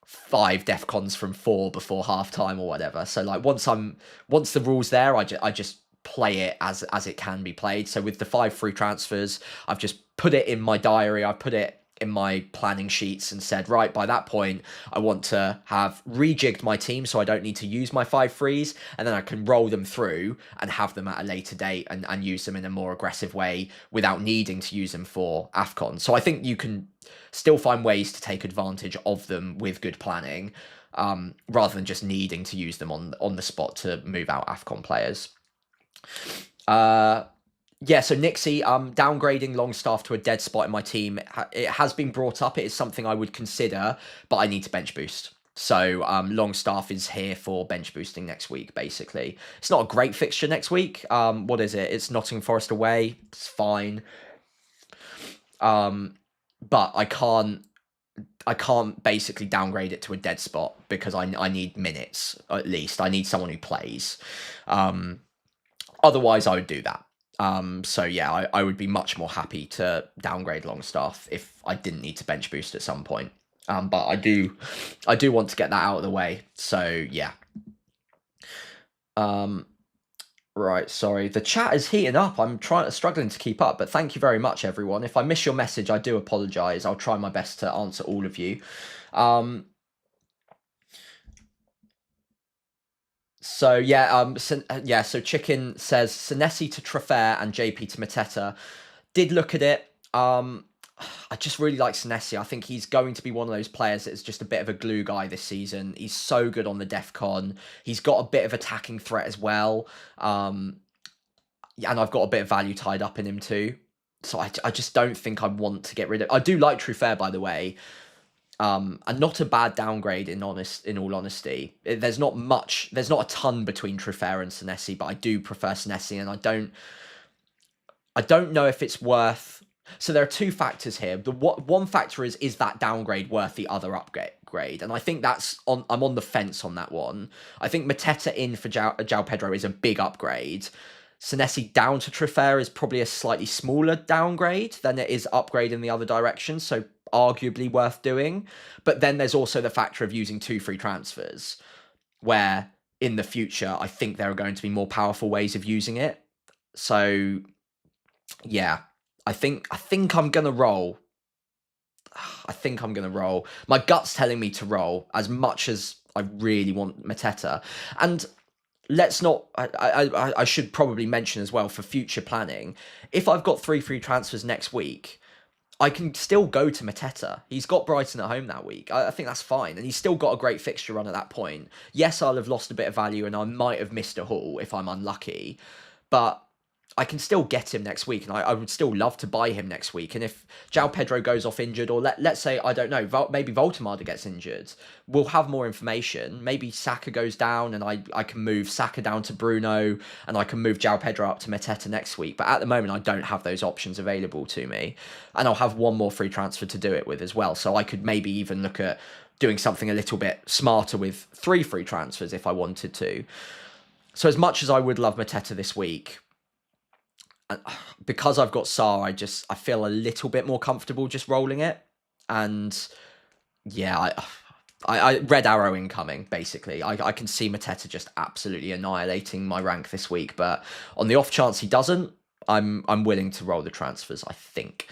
Speaker 1: 5 DEFCONs from 4 before half time or whatever. So like once the rule's there, I just play it as it can be played. So with the 5-3 transfers, I've just put it in my diary, I put it in my planning sheets and said, right, by that point, I want to have rejigged my team so I don't need to use my 5-3s, and then I can roll them through and have them at a later date and use them in a more aggressive way without needing to use them for AFCON. So I think you can still find ways to take advantage of them with good planning, rather than just needing to use them on the spot to move out AFCON players. Yeah, so Nixie, downgrading Longstaff to a dead spot in my team. It has been brought up. It is something I would consider, but I need to bench boost. So Longstaff is here for bench boosting next week, basically. It's not a great fixture next week. What is it? It's Nottingham Forest away. It's fine. But I can't basically downgrade it to a dead spot because I need minutes, at least. I need someone who plays. Otherwise, I would do that. So yeah, I would be much more happy to downgrade Longstaff if I didn't need to bench boost at some point. But I do want to get that out of the way. So yeah. Right, sorry. The chat is heating up. I'm struggling to keep up, but thank you very much, everyone. If I miss your message, I do apologise. I'll try my best to answer all of you. So yeah, so Chicken says Senesi to Trafair and JP to Mateta. Did look at it. I just really like Senesi. I think he's going to be one of those players that's just a bit of a glue guy this season. He's so good on the DEFCON. He's got a bit of attacking threat as well. And I've got a bit of value tied up in him too. So I just don't think I want to get rid of... I do like Truffert, by the way. And not a bad downgrade in all honesty. There's not a ton between Truffert and Senesi, but I do prefer Senesi, and I don't know if it's worth... So there are two factors here. One factor is that downgrade worth the other upgrade? And I think I'm on the fence on that one. I think Mateta in for João Pedro is a big upgrade. Senesi down to Truffert is probably a slightly smaller downgrade than it is upgrade in the other direction, so arguably worth doing. But then there's also the factor of using 2 free transfers, where in the future I think there are going to be more powerful ways of using it. So yeah, I think I'm gonna roll. I think I'm gonna roll. My gut's telling me to roll as much as I really want Mateta. And let's not... I should probably mention as well for future planning, if I've got 3 free transfers next week, I can still go to Mateta. He's got Brighton at home that week. I think that's fine. And he's still got a great fixture run at that point. Yes, I'll have lost a bit of value and I might have missed a haul if I'm unlucky. But I can still get him next week, and I would still love to buy him next week. And if João Pedro goes off injured, or let's say, I don't know, maybe Voltemada gets injured, we'll have more information. Maybe Saka goes down, and I can move Saka down to Bruno, and I can move João Pedro up to Mateta next week. But at the moment, I don't have those options available to me. And I'll have one more free transfer to do it with as well. So I could maybe even look at doing something a little bit smarter with 3 free transfers if I wanted to. So as much as I would love Mateta this week, because I've got Sarr, I feel a little bit more comfortable just rolling it. And yeah, I red arrow incoming, basically. I can see Mateta just absolutely annihilating my rank this week, but on the off chance he doesn't, I'm willing to roll the transfers, I think.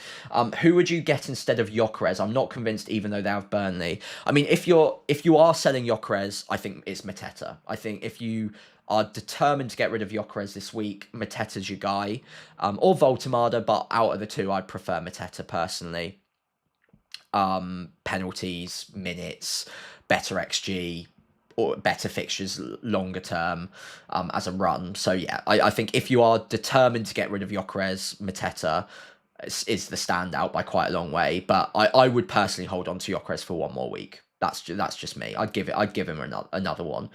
Speaker 1: Who would you get instead of Gyökeres? I'm not convinced, even though they have Burnley. I mean, if you are selling Gyökeres, I think it's Mateta. I think if you are determined to get rid of Gyökeres this week, Mateta's your guy. Or Voltemada, but out of the two, I'd prefer Mateta personally. Penalties, minutes, better XG, or better fixtures longer term as a run. So yeah, I think if you are determined to get rid of Gyökeres, Mateta is the standout by quite a long way. But I would personally hold on to Gyökeres for one more week. That's just me. I'd give him another one.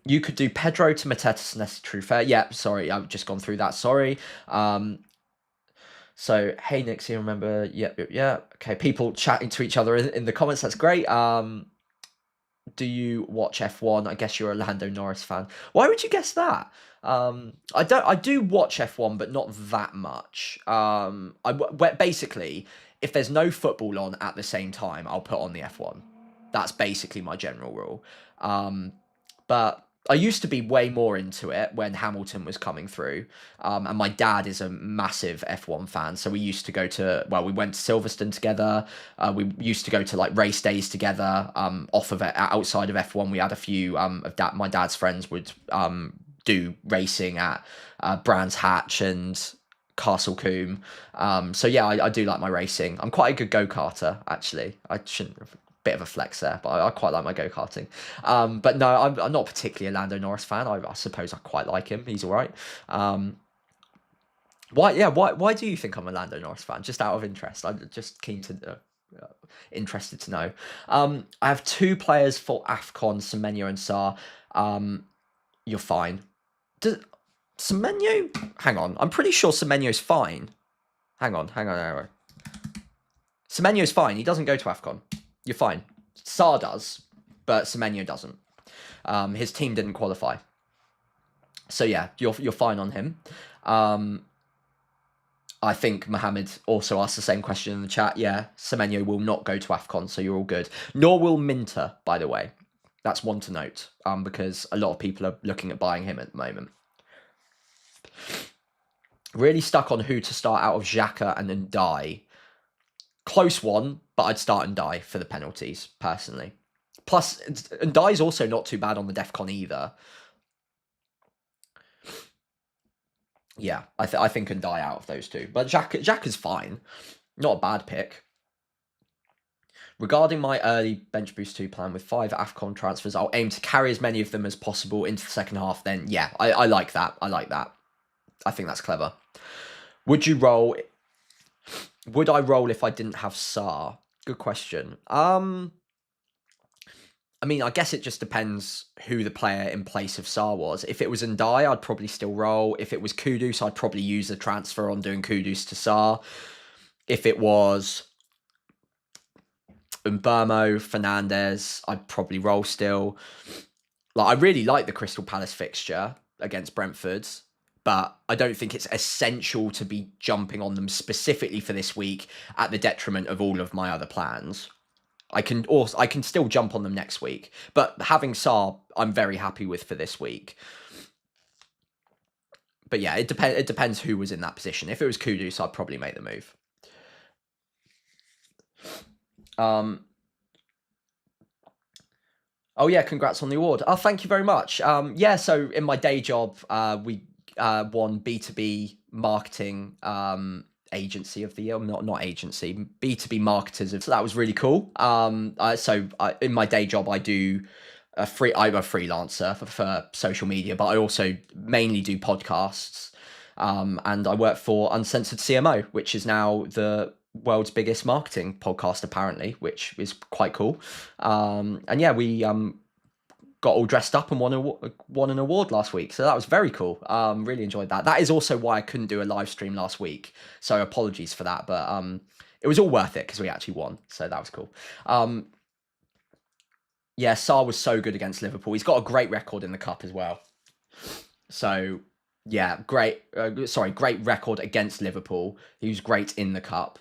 Speaker 1: You could do Pedro to Mateta, Senesi, Truffert. Yeah, sorry, I've just gone through that. Sorry. So hey Nixie, remember? Yeah. Okay, people chatting to each other in the comments. That's great. Do you watch F1? I guess you're a Lando Norris fan. Why would you guess that? I do watch F1, but not that much. Basically, if there's no football on at the same time, I'll put on the F1. That's basically my general rule. But I used to be way more into it when Hamilton was coming through. And my dad is a massive F1 fan. So we used to go to, we went to Silverstone together. We used to go to like race days together. Outside of F1, we had a few of my dad's friends would do racing at Brands Hatch and Castle Combe. So yeah, I do like my racing. I'm quite a good go-karter, actually. I shouldn't have... Bit of a flex there, but I quite like my go-karting. But no, I'm not particularly a Lando Norris fan. I suppose I quite like him. He's all right. Why do you think I'm a Lando Norris fan? Just out of interest. I'm just interested to know. I have 2 players for AFCON, Semenyo and Sarr. You're fine. Semenyo? Hang on. I'm pretty sure Semenyo's fine. Hang on. Semenyo's fine. He doesn't go to AFCON. You're fine. Sarr does, but Semenyo doesn't. His team didn't qualify. So yeah, you're fine on him. I think Mohammed also asked the same question in the chat. Yeah, Semenyo will not go to AFCON, so you're all good. Nor will Minter, by the way. That's one to note, because a lot of people are looking at buying him at the moment. Really stuck on who to start out of Xhaka and then Ndiaye. Close one, but I'd start Ndiaye for the penalties, personally. Plus, Ndiaye's also not too bad on the DEFCON either. Yeah, I think can die out of those two. But Jack is fine. Not a bad pick. Regarding my early bench boost 2 plan with 5 AFCON transfers, I'll aim to carry as many of them as possible into the second half. Then, yeah, I like that. I like that. I think that's clever. Would you roll? Would I roll if I didn't have Saar? Good question. I mean, I guess it just depends who the player in place of Saar was. If it was Ndai, I'd probably still roll. If it was Kudus, I'd probably use the transfer on doing Kudus to Saar. If it was Umbermo, Fernandez, I'd probably roll still. Like, I really like the Crystal Palace fixture against Brentford, but I don't think it's essential to be jumping on them specifically for this week at the detriment of all of my other plans. I can still jump on them next week, but having Saar, I'm very happy with for this week. But yeah, it depends who was in that position. If it was Kudus, I'd probably make the move. Oh yeah, congrats on the award. Oh, thank you very much. Yeah, so in my day job, we won B2B marketing agency of the year. Not agency, B2B marketers of, so that was really cool. In my day job I do I'm a freelancer for social media, but I also mainly do podcasts. And I work for Uncensored CMO, which is now the world's biggest marketing podcast, apparently, which is quite cool. And yeah, we got all dressed up and won an award last week, so that was very cool. Really enjoyed that. That is also why I couldn't do a live stream last week, so apologies for that, but it was all worth it because we actually won, so that was cool. Yeah, Saar was so good against Liverpool. He's got a great record in the cup as well. So yeah, great record against Liverpool. He was great in the cup.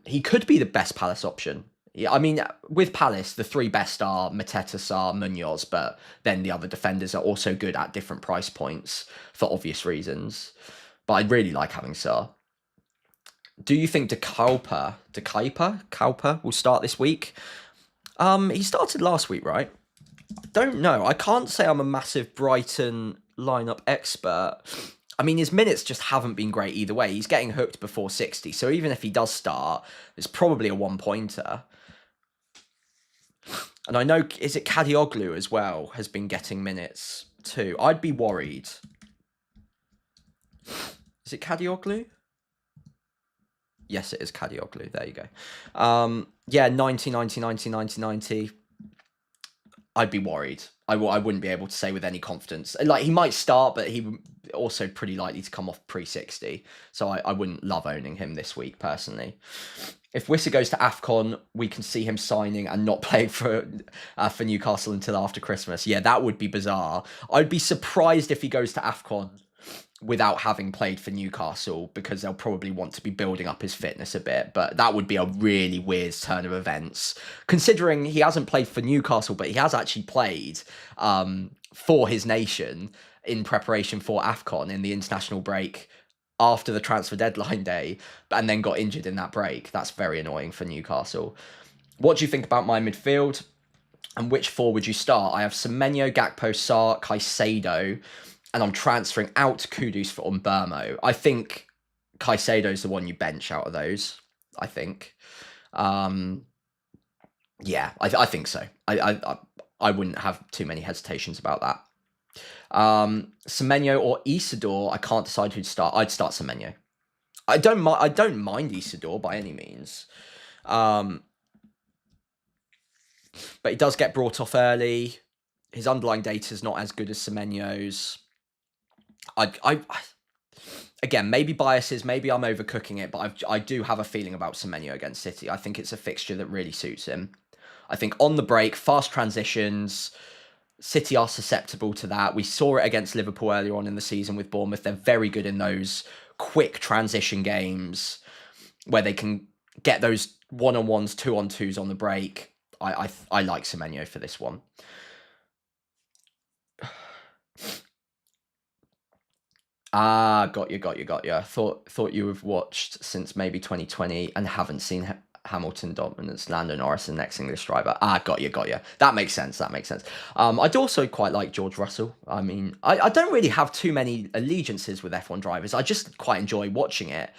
Speaker 1: He could be the best Palace option. Yeah, I mean, with Palace, the 3 best are Mateta, Saar, Munoz, but then the other defenders are also good at different price points for obvious reasons. But I'd really like having Saar. Do you think De Kuyper will start this week? He started last week, right? Don't know. I can't say I'm a massive Brighton lineup expert. I mean, his minutes just haven't been great either way. He's getting hooked before 60, so even if he does start, it's probably a 1-pointer. And I know, is it Kadioglu as well, has been getting minutes too. I'd be worried. Is it Kadioglu? Yes, it is Kadioglu. There you go. Yeah, 90, 90, 90, 90, 90. I'd be worried. I wouldn't be able to say with any confidence. Like, he might start, but he also pretty likely to come off pre-60. So I wouldn't love owning him this week, personally. If Wissa goes to AFCON, we can see him signing and not playing for Newcastle until after Christmas. Yeah, that would be bizarre. I'd be surprised if he goes to AFCON without having played for Newcastle, because they'll probably want to be building up his fitness a bit, but that would be a really weird turn of events, considering he hasn't played for Newcastle, but he has actually played for his nation in preparation for AFCON in the international break after the transfer deadline day, and then got injured in that break. That's very annoying for Newcastle. What do you think about my midfield? And which 4 would you start? I have Semenyo, Gakpo, Sarr, Caicedo, and I'm transferring out Kudus for Umbermo. I think Caicedo's the one you bench out of those, I think. Yeah, I think so. I wouldn't have too many hesitations about that. Semenyo or Isidore, I can't decide who to start. I'd start Semenyo. I don't mind Isidore by any means. But he does get brought off early. His underlying data is not as good as Semenyo's. Again, maybe biases, maybe I'm overcooking it, but I do have a feeling about Semenyo against City. I think it's a fixture that really suits him. I think on the break, fast transitions, City are susceptible to that. We saw it against Liverpool earlier on in the season with Bournemouth. They're very good in those quick transition games where they can get those 1-on-1s, 2-on-2s on the break. I like Semenyo for this one. Got you. Thought you have watched since maybe 2020 and haven't seen Hamilton dominance, Lando Norris, the next English driver. Got you. That makes sense. I'd also quite like George Russell. I mean, I don't really have too many allegiances with F1 drivers. I just quite enjoy watching it.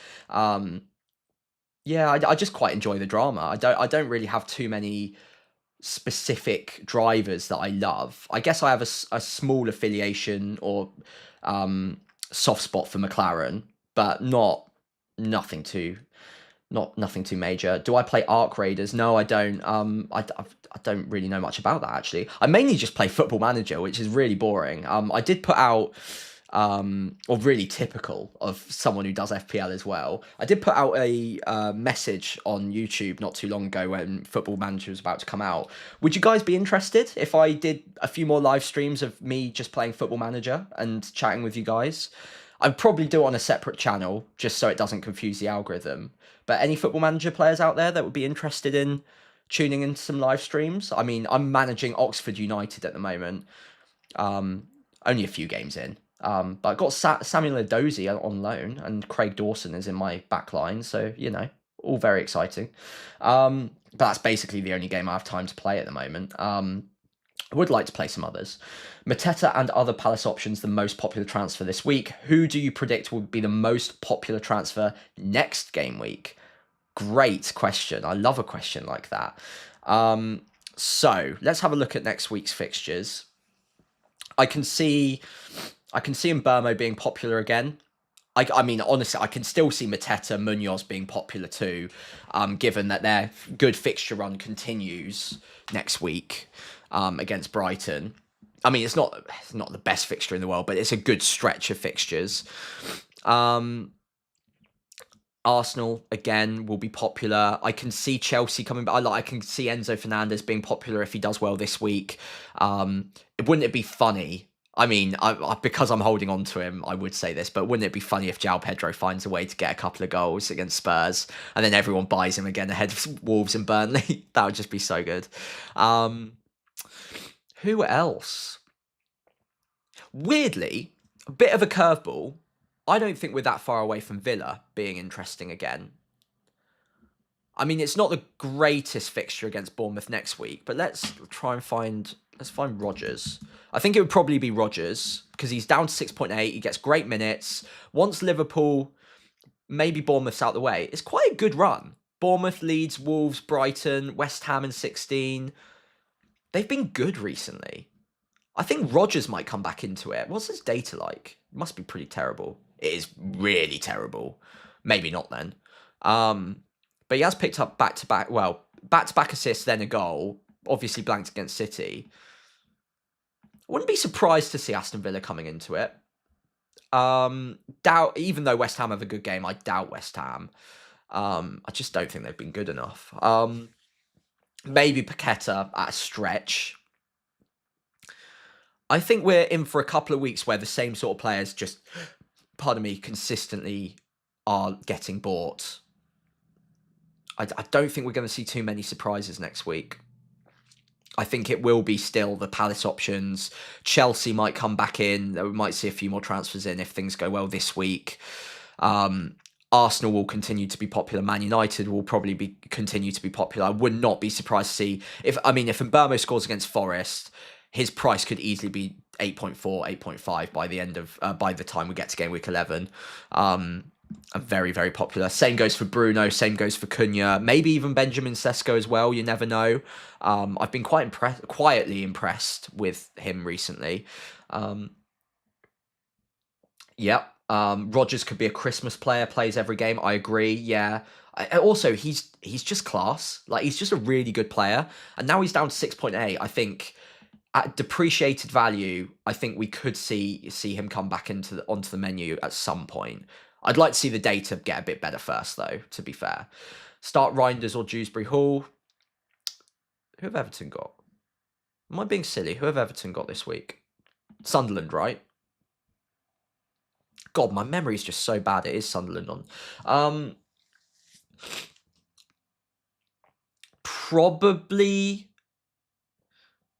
Speaker 1: Yeah, I just quite enjoy the drama. I don't really have too many specific drivers that I love. I guess I have a small affiliation or soft spot for McLaren, but nothing too nothing too major. Do I play Arc Raiders? No, I don't. I don't really know much about that actually. I mainly just play Football Manager, which is really boring. I did put out or really typical of someone who does FPL as well. I did put out a message on YouTube not too long ago when Football Manager was about to come out. Would you guys be interested if I did a few more live streams of me just playing Football Manager and chatting with you guys? I'd probably do it on a separate channel just so it doesn't confuse the algorithm. But any Football Manager players out there that would be interested in tuning into some live streams? I mean, I'm managing Oxford United at the moment. Only a few games in. But I've got Samuel Edozie on loan, and Craig Dawson is in my back line, so, you know, all very exciting. But that's basically the only game I have time to play at the moment. I would like to play some others. Mateta and other Palace options, the most popular transfer this week. Who do you predict will be the most popular transfer next game week? Great question. I love a question like that. So let's have a look at next week's fixtures. I can see Mbermo being popular again. I mean, honestly, I can still see Mateta, Munoz being popular too, given that their good fixture run continues next week against Brighton. I mean, it's not the best fixture in the world, but it's a good stretch of fixtures. Arsenal, again, will be popular. I can see Chelsea coming back. I can see Enzo Fernandez being popular if he does well this week. Wouldn't it be funny? I mean, because I'm holding on to him, I would say this, but wouldn't it be funny if João Pedro finds a way to get a couple of goals against Spurs and then everyone buys him again ahead of Wolves and Burnley? That would just be so good. Who else? Weirdly, a bit of a curveball. I don't think we're that far away from Villa being interesting again. I mean, it's not the greatest fixture against Bournemouth next week, but let's find Rodgers. I think it would probably be Rodgers because he's down to 6.8. He gets great minutes. Once Liverpool, maybe Bournemouth's out the way, it's quite a good run. Bournemouth, Leeds, Wolves, Brighton, West Ham in 16. They've been good recently. I think Rodgers might come back into it. What's his data like? It must be pretty terrible. It is really terrible. Maybe not then. But he has picked up back-to-back assists, then a goal. Obviously blanked against City. I wouldn't be surprised to see Aston Villa coming into it. Even though West Ham have a good game, I doubt West Ham. I just don't think they've been good enough. Maybe Paqueta at a stretch. I think we're in for a couple of weeks where the same sort of players just, consistently are getting bought. I don't think we're going to see too many surprises next week. I think it will be still the Palace options. Chelsea might come back in. We might see a few more transfers in if things go well this week. Arsenal will continue to be popular. Man United will probably continue to be popular. I would not be surprised to see if Mbermo scores against Forest, his price could easily be 8.4, 8.5 by the time we get to game week 11. Very, very popular. Same goes for Bruno. Same goes for Cunha. Maybe even Benjamin Sesko as well. You never know. I've been quietly impressed with him recently. Rodgers could be a Christmas player. Plays every game. I agree. Yeah. Also, he's just class. Like, he's just a really good player. And now he's down to 6.8. I think at depreciated value, I think we could see him come back onto the menu at some point. I'd like to see the data get a bit better first, though, to be fair. Start Reinders or Dewsbury Hall. Who have Everton got? Am I being silly? Who have Everton got this week? Sunderland, right? God, my memory is just so bad. It is Sunderland on. Probably.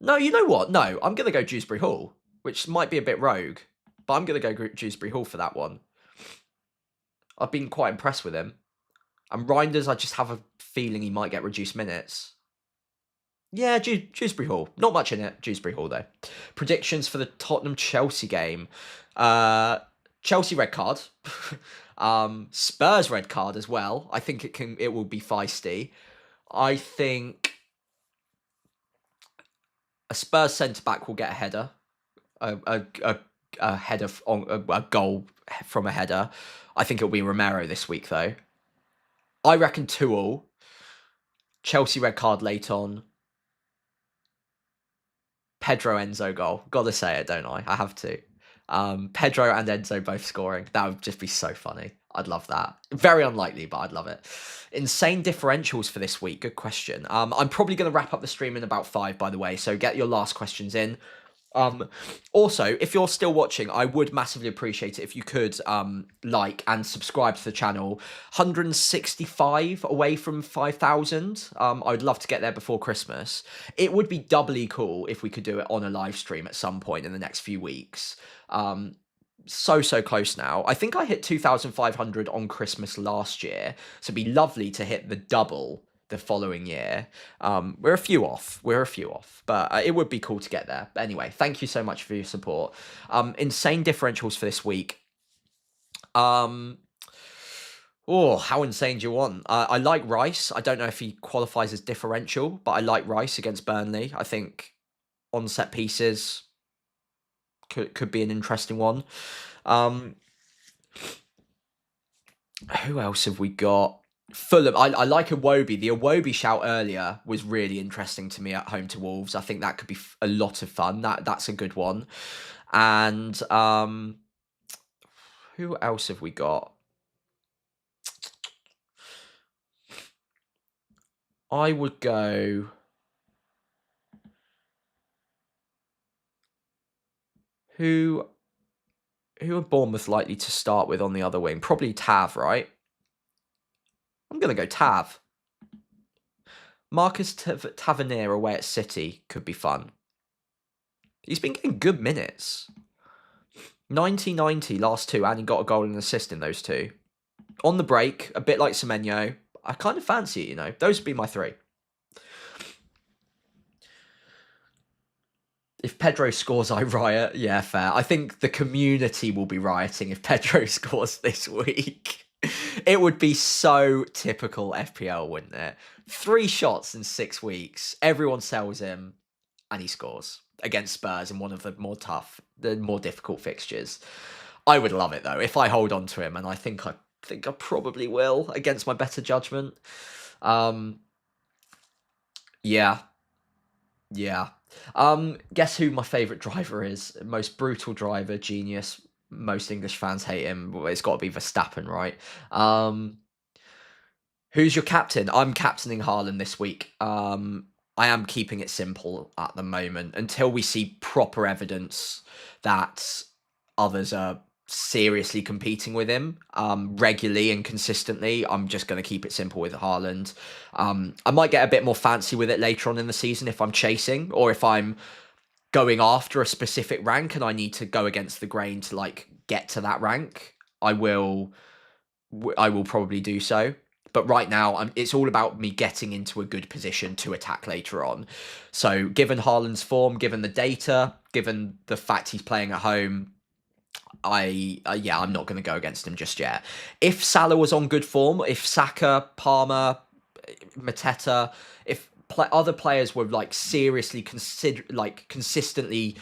Speaker 1: No, you know what? No, I'm going to go Dewsbury Hall, which might be a bit rogue, but I'm going to go Dewsbury Hall for that one. I've been quite impressed with him. And Reinders, I just have a feeling he might get reduced minutes. Yeah, Dewsbury Hall. Not much in it. Dewsbury Hall, though. Predictions for the Tottenham-Chelsea game. Chelsea red card. Spurs red card as well. I think it will be feisty. I think a Spurs centre-back will get a header. A header on a goal from a header. I think it'll be Romero this week, though. I reckon 2-2. Chelsea red card late on. Pedro Enzo goal. Gotta say it, don't I? I have to. Pedro and Enzo both scoring. That would just be so funny. I'd love that. Very unlikely, but I'd love it. Insane differentials for this week. Good question. I'm probably going to wrap up the stream in about 5, by the way, so get your last questions in. Also, if you're still watching, I would massively appreciate it if you could like and subscribe to the channel. 165 away from 5,000. I'd love to get there before Christmas. It would be doubly cool if we could do it on a live stream at some point in the next few weeks. So close now. I think I hit 2,500 on Christmas last year, so it'd be lovely to hit the double the following year. We're a few off, but it would be cool to get there. But anyway, thank you so much for your support. Insane differentials for this week. Oh, how insane do you want? I like Rice. I don't know if he qualifies as differential, but I like Rice against Burnley. I think on set pieces could be an interesting one. Who else have we got? Fulham. I like Iwobi. The Iwobi shout earlier was really interesting to me at home to Wolves. I think that could be a lot of fun. That's a good one. And who else have we got? I would go. Who are Bournemouth likely to start with on the other wing? Probably Tav, right? I'm going to go Tav. Marcus Tavernier away at City could be fun. He's been getting good minutes. 90-90 last 2, and he got a goal and an assist in those 2. On the break, a bit like Semenyo. I kind of fancy it, you know. Those would be my 3. If Pedro scores, I riot. Yeah, fair. I think the community will be rioting if Pedro scores this week. It would be so typical FPL, wouldn't it? 3 shots in 6 weeks. Everyone sells him, and he scores against Spurs in one of the more difficult fixtures. I would love it though if I hold on to him, and I think I probably will against my better judgment. Yeah. Guess who my favourite driver is? Most brutal driver, genius. Most English fans hate him. It's got to be Verstappen, right? Who's your captain? I'm captaining Haaland this week. I am keeping it simple at the moment until we see proper evidence that others are seriously competing with him regularly and consistently. I'm just going to keep it simple with Haaland. I might get a bit more fancy with it later on in the season if I'm chasing, or if I'm going after a specific rank and I need to go against the grain to like get to that rank. I will probably do so. But right now, it's all about me getting into a good position to attack later on. So given Haaland's form, given the data, given the fact he's playing at home, I'm not going to go against him just yet. If Salah was on good form, if Saka, Palmer, Mateta, if other players were like seriously consistently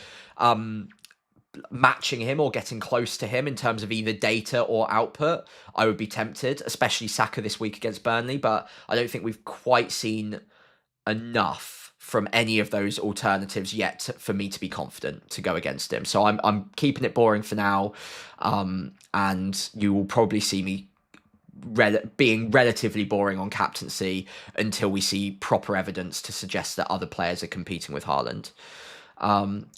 Speaker 1: matching him or getting close to him in terms of either data or output, I would be tempted, especially Saka this week against Burnley, but I don't think we've quite seen enough from any of those alternatives yet for me to be confident to go against him. So I'm keeping it boring for now, and you will probably see me being relatively boring on captaincy until we see proper evidence to suggest that other players are competing with Haaland.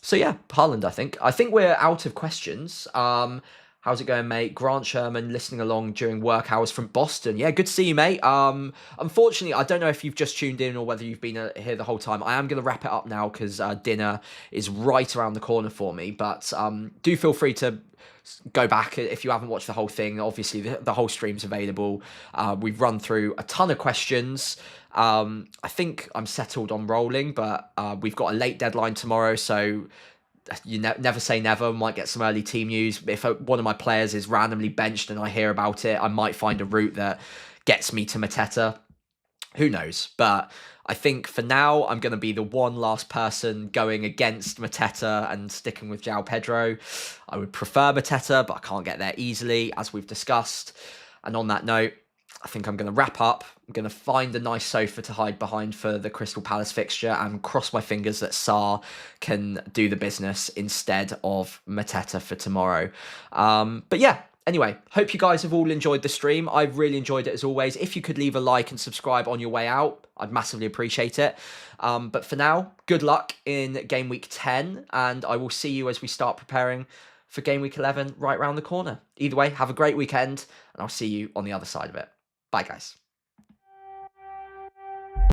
Speaker 1: So yeah, Haaland, I think we're out of questions. How's it going, mate? Grant Sherman listening along during work hours from Boston. Yeah, good to see you, mate. Unfortunately, I don't know if you've just tuned in or whether you've been here the whole time. I am going to wrap it up now because dinner is right around the corner for me. But do feel free to go back if you haven't watched the whole thing. Obviously, the whole stream's available. We've run through a ton of questions. I think I'm settled on rolling, but we've got a late deadline tomorrow, so you never say never. Might get some early team news. If one of my players is randomly benched and I hear about it, I might find a route that gets me to Mateta. Who knows? But I think for now, I'm going to be the one last person going against Mateta and sticking with João Pedro. I would prefer Mateta, but I can't get there easily, as we've discussed. And on that note, I think I'm going to wrap up. I'm going to find a nice sofa to hide behind for the Crystal Palace fixture and cross my fingers that Sarr can do the business instead of Mateta for tomorrow. But yeah, anyway, hope you guys have all enjoyed the stream. I've really enjoyed it as always. If you could leave a like and subscribe on your way out, I'd massively appreciate it. But for now, good luck in Game Week 10, and I will see you as we start preparing for Game Week 11 right around the corner. Either way, have a great weekend, and I'll see you on the other side of it. Bye, guys.